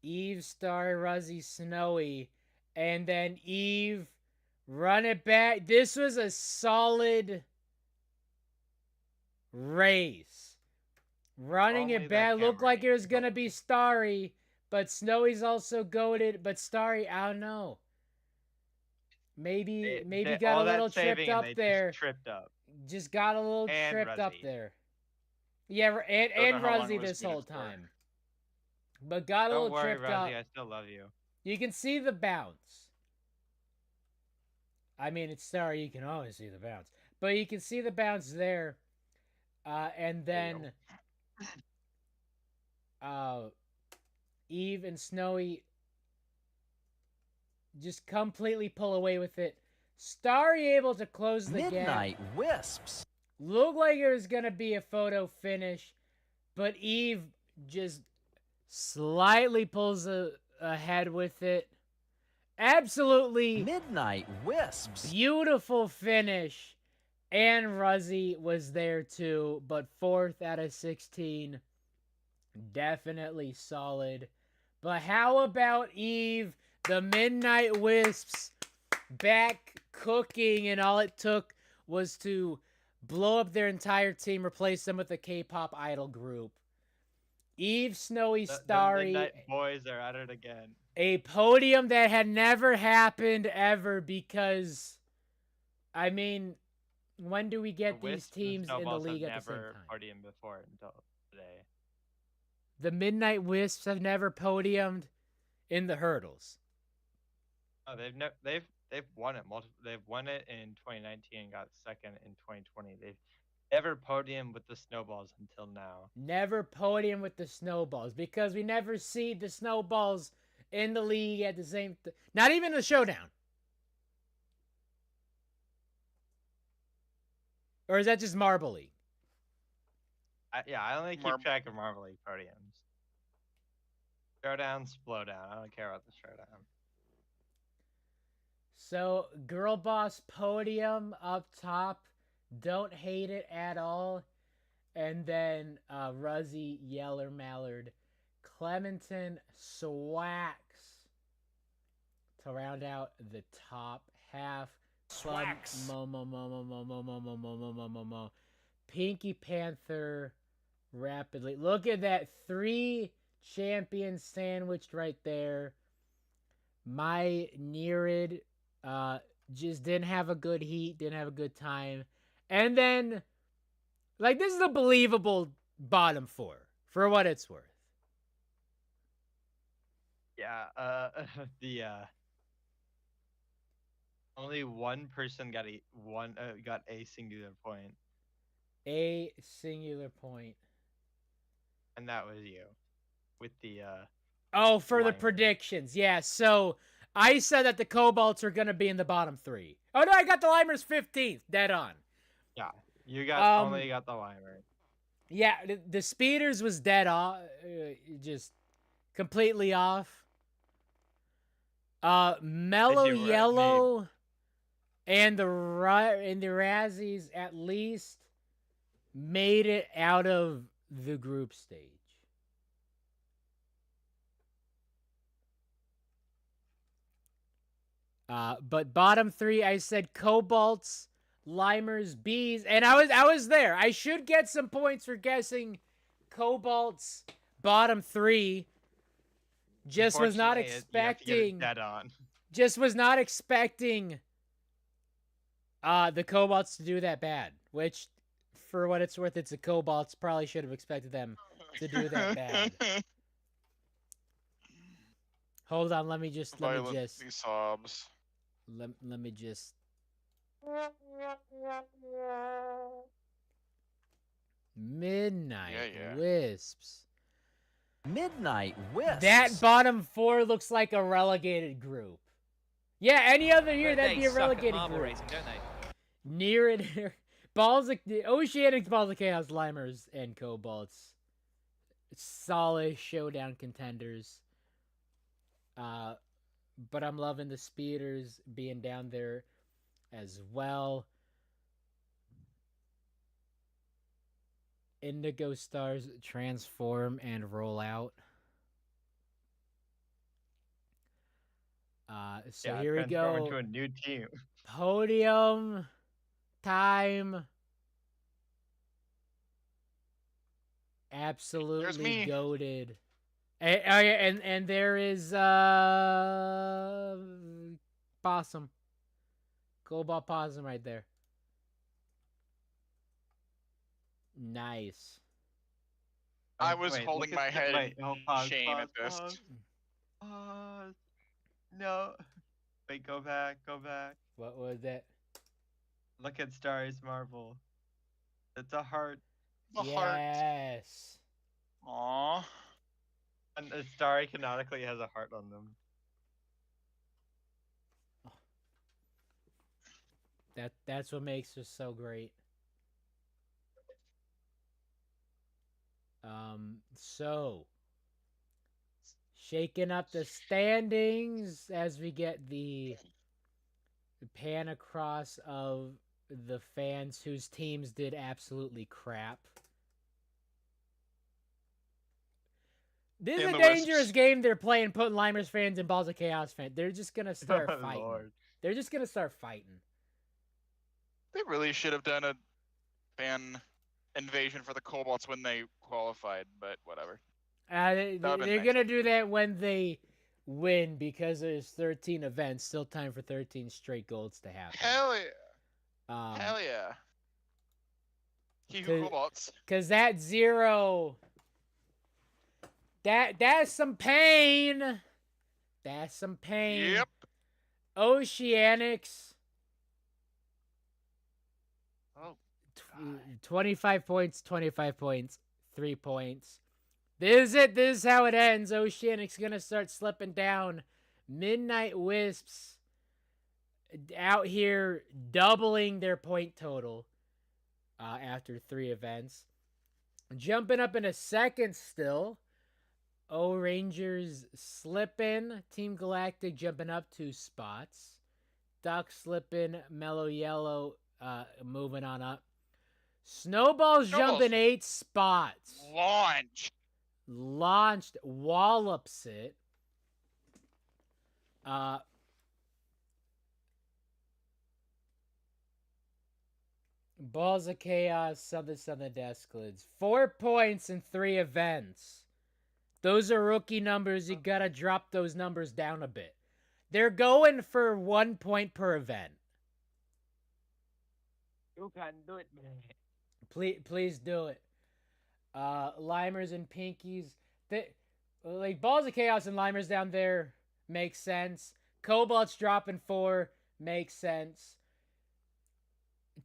Eve, Star, Ruzzy, Snowy. And then Eve, run it back. This was a solid race. Running it back. Looked like it was going to be Starry. But Snowy's also goated. But Starry, I don't know. Maybe got a little tripped up there. Just got a little tripped up there. Yeah, and Ruzzy this whole time. But got a little tripped up. I still love you. You can see the bounce. I mean, it's Starry. You can always see the bounce. But you can see the bounce there. And then Eve and Snowy just completely pull away with it. Starry able to close the gap. Midnight Wisps. Looked like it was going to be a photo finish, but Eve just slightly pulls ahead with it. Absolutely Midnight Wisps. beautiful finish. And Ruzzy was there too, but 4th out of 16. Definitely solid. But how about Eve? The Midnight Wisps back cooking, and all it took was to blow up their entire team, replace them with a K-pop idol group. Eve, Snowy, The Starry, Midnight Boys are at it again. a podium that had never happened ever because, I mean, when do we get The these Wisps and teams in the Snowballs league have at the same never time? podiumed before until today. The Midnight Wisps have never podiumed in the hurdles. Oh, they've won it They've won it in 2019 and got second in 2020. They've never podiumed with the Snowballs until now. Never podium with the Snowballs because we never see the Snowballs in the league at the same not even the showdown. Or is that just Marble League? I only keep track of Marvel League podiums. Showdowns, blowdown. I don't care about the showdown. So, Girl Boss podium up top. Don't hate it at all. And then Ruzzy, Yeller, Mallard, Clementon, Swax to round out the top half. Swax. Mo. Pinky Panther rapidly. Look at that. 3 champions sandwiched right there. My Nerid just didn't have a good heat, didn't have a good time. And then, like, this is a believable bottom 4, for what it's worth. Yeah, the only one person got a singular point, A singular point. and that was you, with the Oh, for the Limer. predictions, yeah. So I said that the Cobalts are gonna be in the bottom 3. Oh no, I got the Limers 15th, dead on. Yeah, you got only got the Limer. Yeah, the Speeders was dead off, just completely off. Mellow As you were, Yellow and the Razzies at least made it out of the group stage. But bottom 3, I said Cobalts, Limers, Bees, and I was there. I should get some points for guessing Cobalts bottom 3. Just was not Unfortunately, you have to get it expecting. dead on. Just was not expecting the Cobalts to do that bad. Which, for what it's worth, it's the Cobalts. Probably should have expected them to do that bad. Hold on, let me just These sobs. let me just Midnight Wisps. Midnight Wisps. That bottom 4 looks like a relegated group. Yeah, any other year that'd be a relegated group. Racing, don't they? Near it, Balls of Oceanics, Balls of Chaos, Limers, and Cobalts. Solid showdown contenders. But I'm loving the Speeders being down there as well. Indigo Stars transform and roll out. So Yeah, here we transform go. into a new team. Podium time. Absolutely goated. And there is Possum. Cobalt Possum right there. Nice. I was holding my head in shame at this. No. Wait, go back. What was that? Look at Starry's Marvel. It's a heart. Yes. Aww. And the Starry canonically has a heart on them. That's what makes her so great. So Shaking up the standings as we get the pan across of the fans whose teams did absolutely crap. This is And a the dangerous Wisps. game they're playing, putting Limers fans and Balls of Chaos fans. They're just going to start Oh, fighting. Lord. They're just going to start fighting. They really should have done a fan invasion for the Cobalts when they qualified, but whatever. They're That would've been nice. going to do that when they win because there's 13 events. Still time for 13 straight golds to happen. Hell yeah. Hell yeah. He who Cobalts. Because that 0... That's some pain. That's some pain. Yep. Oceanics. Oh. 25 points, 25 points, 3 points. This is it. This is how it ends. Oceanics going to start slipping down. Midnight Wisps out here doubling their point total after 3 events. Jumping up in a second still. O-Rangers slipping. Team Galactic jumping up 2 spots. Duck slipping. Mellow Yellow moving on up. Snowballs jumping 8 spots. Launched. Wallops it. Balls of Chaos, Southern Desclids. 4 points in 3 events. Those are rookie numbers. You gotta drop those numbers down a bit. They're going for 1 point per event. You can do it, man. Please do it. Limers and Pinkies. Like Balls of Chaos and Limers down there makes sense. Cobalt's dropping 4 makes sense.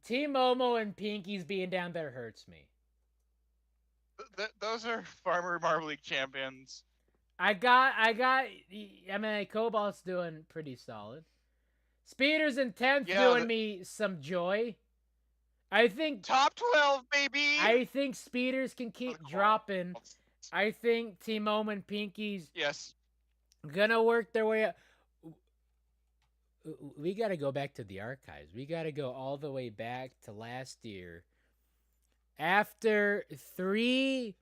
Team Momo and Pinkies being down there hurts me. Those are Farmer Marble League champions. I mean, Cobalt's doing pretty solid. Speeders in 10th doing me some joy. I think top 12, baby. I think Speeders can keep dropping. I think Team Momo and Pinkies gonna work their way up. We gotta go back to the archives. We gotta go all the way back to last year. After 3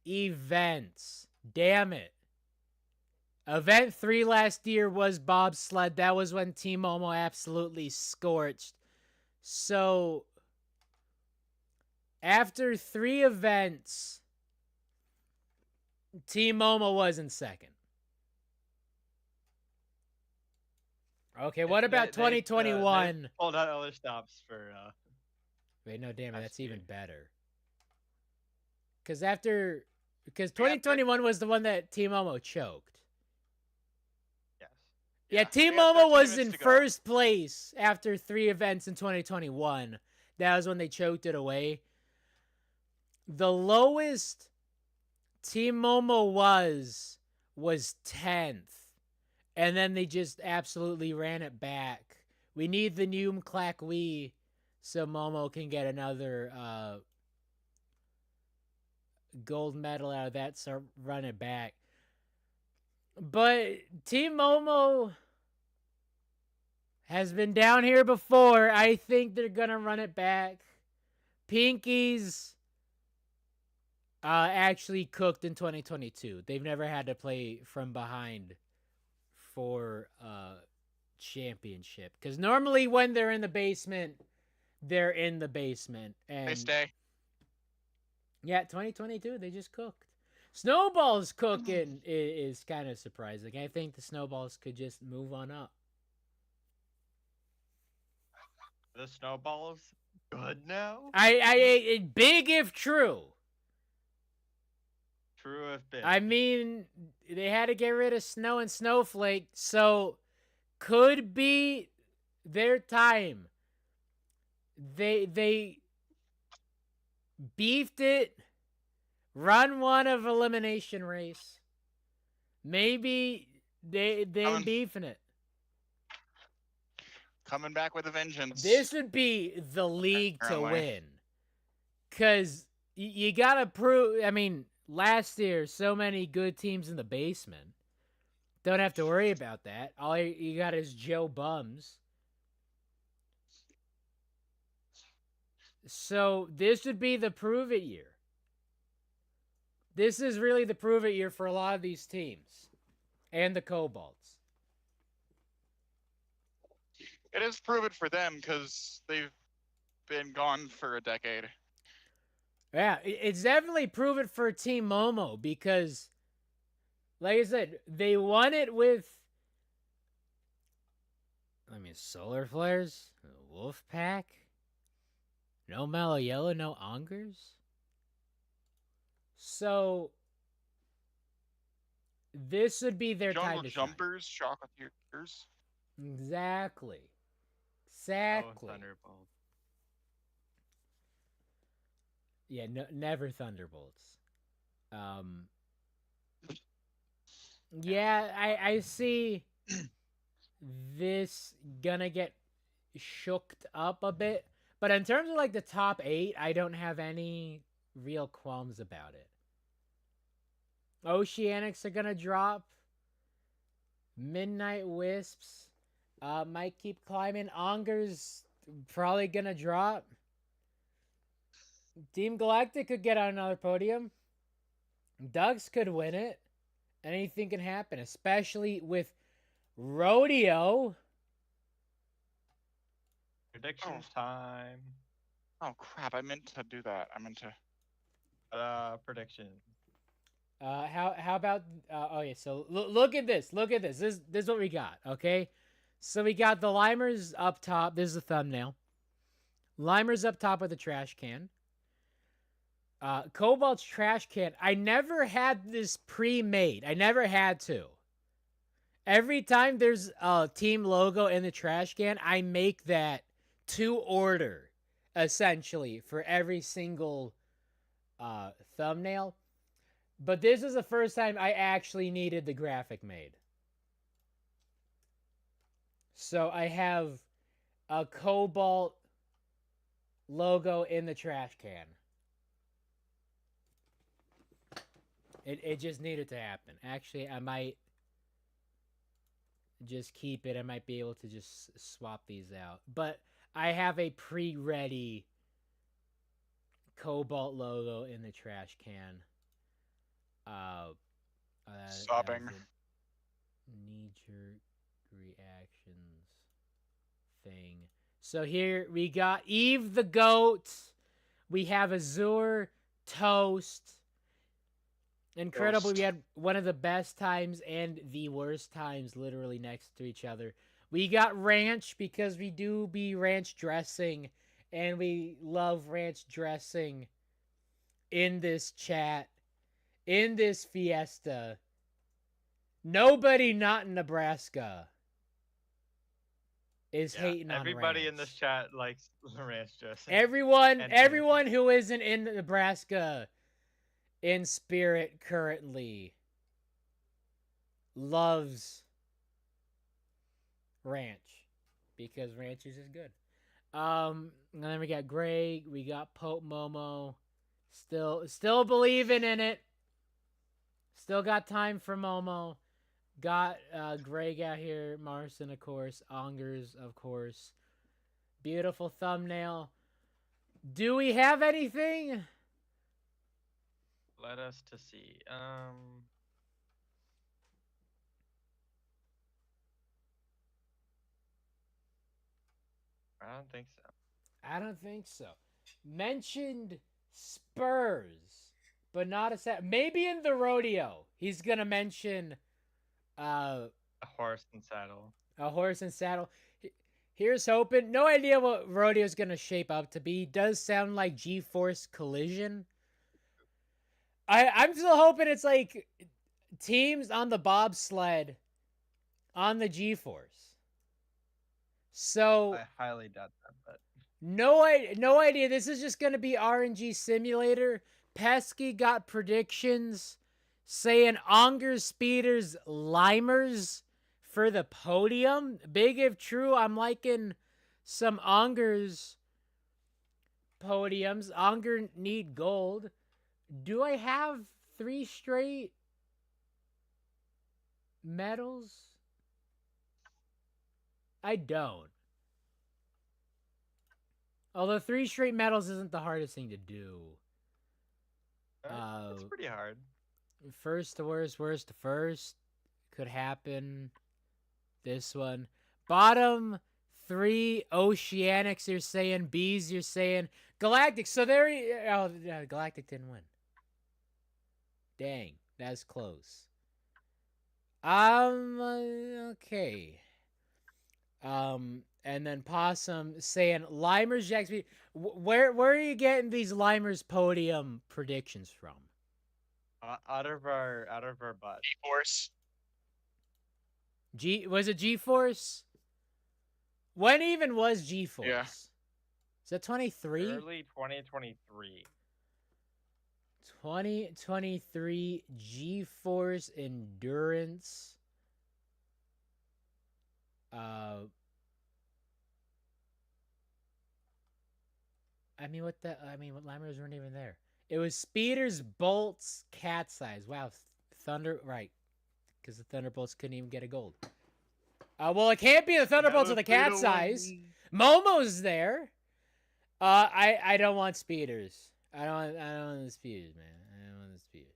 events. Damn it. Event 3 last year was bobsled. That was when Team Momo absolutely scorched. So, after 3 events, Team Momo was in second. Okay, what about 2021? Hold out other stops for... Wait, no, damn it, that's even better. Because 2021 was the one that Team Momo choked. Yes. Yeah, Team Momo was in first place after 3 events in 2021. That was when they choked it away. The lowest Team Momo was 10th. And then they just absolutely ran it back. We need the Noom Clack Wee so Momo can get another gold medal out of that, so run it back. But Team Momo has been down here before. I think they're going to run it back. Pinkies actually cooked in 2022. They've never had to play from behind for championship. Because normally when they're in the basement, they're in the basement. And they stay. Yeah, 2022, they just cooked. Snowballs cooking is kind of surprising. I think the Snowballs could just move on up. The Snowballs good now? I big if true. True if big. I mean, they had to get rid of Snow and Snowflake, so could be their time. They beefed it, run one of elimination race. Maybe they beefing it. Coming back with a vengeance. This would be the league to win. Because you got to prove, I mean, last year, so many good teams in the basement. Don't have to worry about that. All you got is Joe Bums. So this would be the prove it year. This is really the prove it year for a lot of these teams and the Cobalts. It is proven for them because they've been gone for a decade. Yeah, it's definitely proven for Team Momo because, like I said, they won it with, Solar Flares, Wolfpack, no Mellow Yellow, no Ongers. So, this would be their Jungle time to shine. Jumpers, Chocolatiers. Exactly. Oh, Thunderbolt. Yeah, never Thunderbolts. Yeah, I see this gonna get shooked up a bit. But in terms of like the top 8, I don't have any real qualms about it. Oceanics are gonna drop. Midnight Wisps might keep climbing. Onger's probably gonna drop. Team Galactic could get on another podium. Ducks could win it. Anything can happen, especially with Rodeo. Predictions time. Oh crap! I meant to do that. I meant to. Prediction. How about okay, so look at this. Look at this. This is what we got, okay? So we got the Limers up top. This is the thumbnail. Limers up top with the trash can. Cobalt's trash can. I never had this pre-made. I never had to. Every time there's a team logo in the trash can, I make that to order, essentially, for every single thumbnail. But this is the first time I actually needed the graphic made. So I have a Cobalt logo in the trash can. It just needed to happen. Actually, I might just keep it. I might be able to just swap these out. But I have a pre-ready Cobalt logo in the trash can. Sobbing. Knee-jerk reactions thing. So here we got Eve the Goat. We have Azure Toast. Incredible. We had one of the best times and the worst times literally next to each other. We got Ranch because we do be ranch dressing and we love ranch dressing in this chat, in this fiesta. Nobody not in Nebraska is hating on everybody ranch. in this chat likes ranch dressing. Everyone who isn't in Nebraska in spirit currently loves ranch because ranch is just good. And then we got Greg, we got Pope Momo, still believing in it. Still got time for Momo. Got Greg out here, Marson, of course, Ongers, of course. Beautiful thumbnail. Do we have anything? Let us to see. I don't think so. I don't think so. Mentioned Spurs, but not a set. Maybe in the rodeo, he's gonna mention A horse and saddle. a horse and saddle. Here's hoping. No idea what rodeo's gonna shape up to be. Does sound like G-Force Collision. I'm still hoping it's like teams on the bobsled on the G-Force. So I highly doubt that, but no idea. This is just gonna be RNG Simulator. Pesky got predictions saying Ongers, Speeders, Limers for the podium. Big if true. I'm liking some Ongers podiums. Onger need gold. Do I have 3 straight medals? I don't. Although 3 straight medals isn't the hardest thing to do. It's pretty hard. First to worst, worst to first. Could happen. This one. Bottom 3 Oceanics, you're saying. B's, you're saying. Galactic. So there. Galactic didn't win. Dang. That's close. Okay. And then Possum saying Limers, Jacks. Where are you getting these Limers podium predictions from? Out of our butt. G-Force. Was it G-Force? When even was G-Force? Yeah. Is that 23? Early 2023. 2023 G-Force Endurance. What Limers weren't even there. It was Speeders, Bolts, Cat's Eyes. Wow, Thunder, right. Because the Thunderbolts couldn't even get a gold. Well, it can't be the Thunderbolts or the Cat's Eyes. Momo's there. I don't want Speeders. I don't want the Speeders, man. I don't want the Speeders.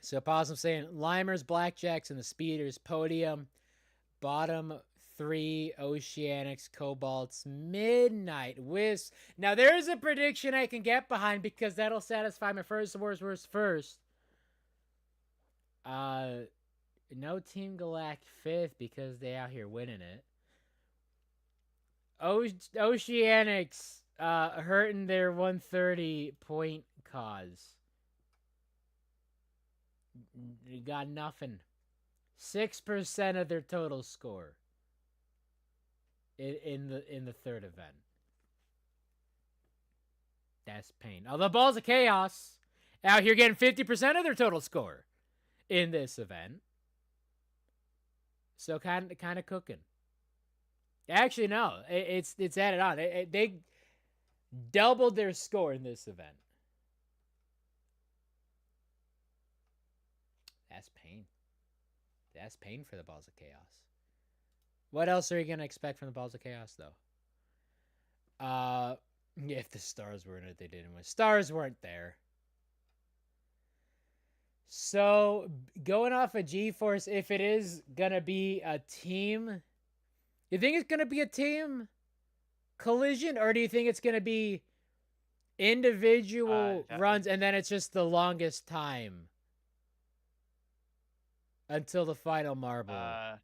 So Possum saying Limers, Blackjacks, and the Speeders podium. Bottom 3 Oceanics, Cobalts, Midnight Wisp. Now there's a prediction I can get behind because that'll satisfy my first worst first. No Team Galact 5th because they out here winning it. Oceanics hurting their 130 point cause. You got nothing. 6% of their total score in the third event. That's pain. Although Balls of Chaos out here getting 50% of their total score in this event. So kind of cooking. Actually, no. It's added on. They doubled their score in this event. That's pain. That's pain for the Balls of Chaos. What else are you going to expect from the Balls of Chaos, though? If the stars were in it, they didn't win. Stars weren't there. So, going off of G-Force, if it is going to be a team, you think it's going to be a team collision, or do you think it's going to be individual runs and then it's just the longest time until the final marble? I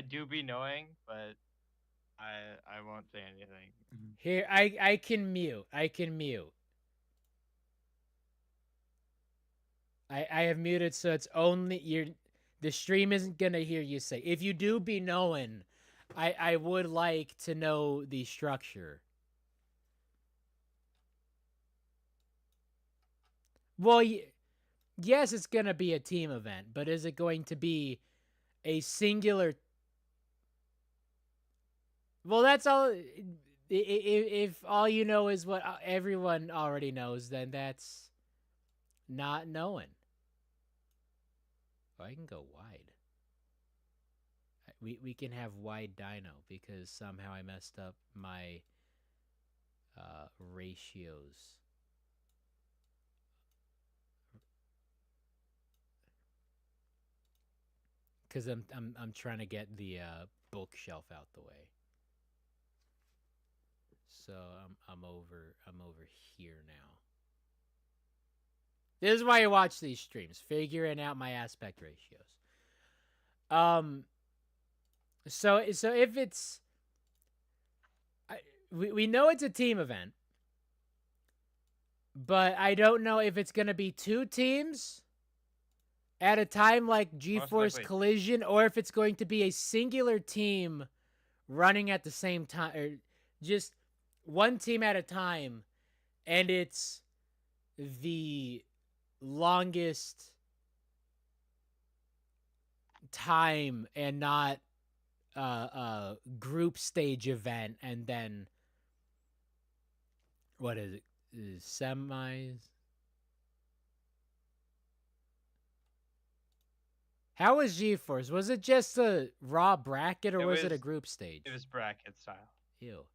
do be knowing, but I won't say anything. Here, I can mute. I have muted, so it's only the stream isn't gonna hear you say. If you do be knowing, I would like to know the structure. Well, yes, it's gonna be a team event, but is it going to be a singular? Well, that's all. If all you know is what everyone already knows, then that's not knowing. Oh, I can go wide. We can have wide dino because somehow I messed up my ratios. Because I'm trying to get the bookshelf out the way. So I'm over here now. This is why you watch these streams, figuring out my aspect ratios. So if it's, we know it's a team event, but I don't know if it's gonna be 2 teams at a time like G-Force Collision, or if it's going to be a singular team running at the same time, or just one team at a time, and it's the longest time and not a group stage event, and then what is it? Semis? How was GeForce? Was it just a raw bracket or It was it a was- group stage? It was bracket style. Ew.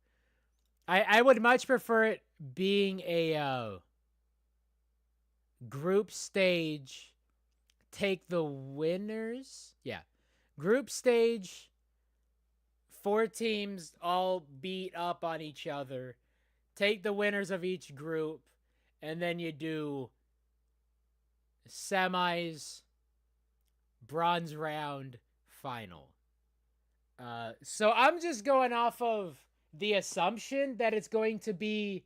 I would much prefer it being a group stage. Take the winners. Yeah. Group stage. 4 teams all beat up on each other. Take the winners of each group. And then you do semis, bronze round, final. So I'm just going off of the assumption that it's going to be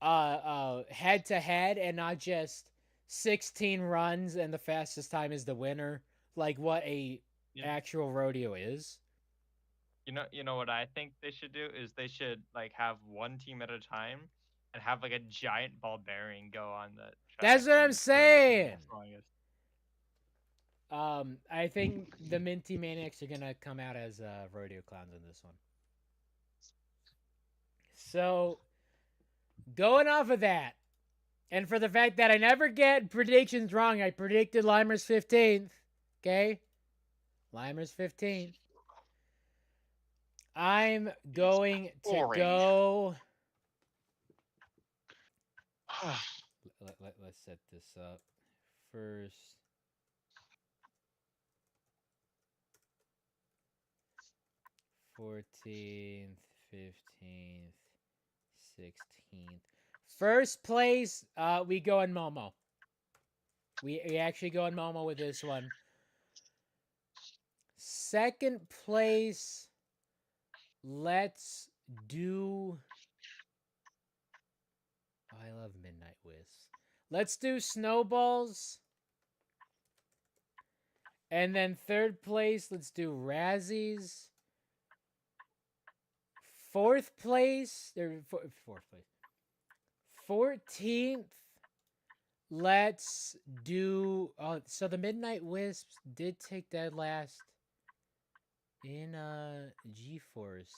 head to head and not just 16 runs and the fastest time is the winner, like what a actual rodeo is. You know what I think they should do is they should like have one team at a time and have like a giant ball bearing go on the track. That's what and I'm just whoever can saying. get strongest. I think the Minty Maniacs are gonna come out as rodeo clowns in this one. So, going off of that, and for the fact that I never get predictions wrong, I predicted Limer's 15th. Okay? Limer's 15th. I'm going to boring. go. Let's set this up first. '14th, 15th, 16th. First place, we go in Momo. We actually go in Momo with this one. Second place, let's do. Oh, I love Midnight Wisps. Let's do Snowballs. And then third place, let's do Razzies. Fourth place, fourth place. 14th, let's do. Oh, so the Midnight Wisps did take dead last in GeForce.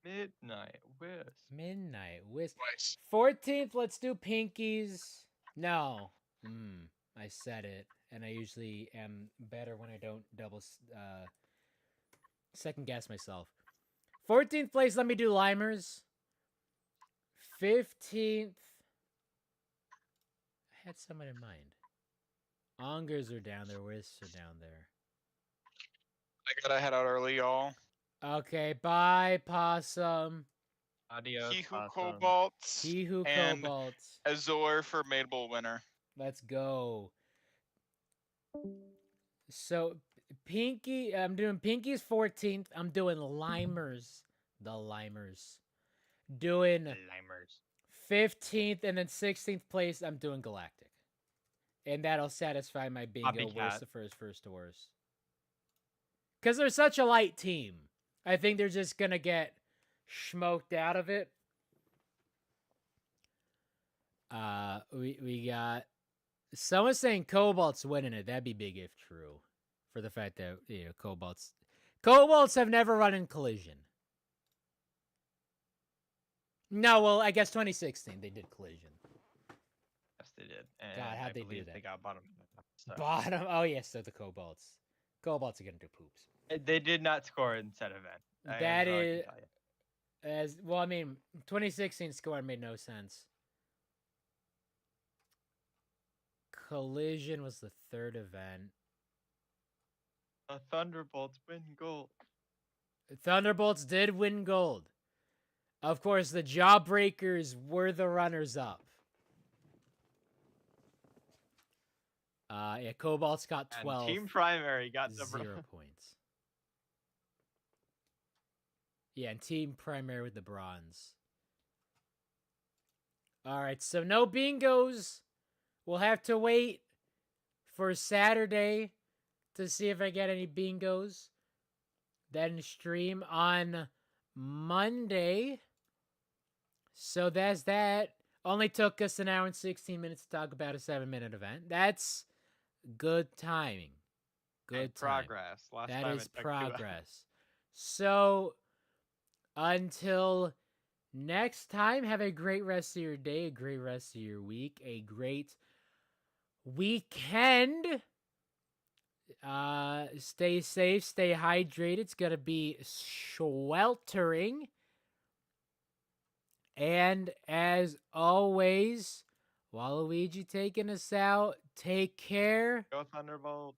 Midnight Wisp. Midnight Wisp. Nice. 14th, let's do Pinkies. No. I said it, and I usually am better when I don't double second guess myself. 14th place, let me do Limers. 15th, I had someone in mind. Ongers are down there, Wisps are down there. I gotta head out early, y'all. Okay, bye, Possum. Adios. He who Possum. cobalts. He who and cobalts. Azor for Mabel winner. Let's go. So, Pinky, I'm doing Pinky's 14th. I'm doing Limers. The Limers. Doing Limers. 15th and then 16th place, I'm doing Galactic. And that'll satisfy my bingo Copycat. worst to first to worst. Because they're such a light team. I think they're just going to get smoked out of it. We got someone saying Cobalt's winning it. That'd be big if true. For the fact that, you know, Cobalts have never run in Collision. No, well, I guess 2016 they did Collision. Yes, they did. And God, how'd I they do believe that? They got bottom. So. Bottom. Oh, yes, so the Cobalts. Cobalts are going to do poops. They did not score in said event. That all I can is, tell you. as well, I mean, 2016 score made no sense. Collision was the third event. The Thunderbolts win gold. Thunderbolts did win gold. Of course, the Jawbreakers were the runners-up. Yeah, Cobalt's got 12. And Team Primary got the 0 points. Yeah, and Team Primary with the bronze. All right, so no bingos. We'll have to wait for Saturday to see if I get any bingos. Then stream on Monday. So that's that. Only took us an hour and 16 minutes to talk about a 7-minute event. That's good timing. Good timing. progress. Last That time is it took 2 progress. So, until next time, have a great rest of your day, a great rest of your week, a great weekend. Stay safe, stay hydrated. It's gonna be sweltering. And as always, Waluigi taking us out. Take care. Go Thunderbolt.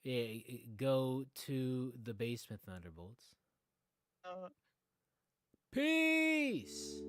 Yeah, go to the basement, Thunderbolts. Uh, Peace.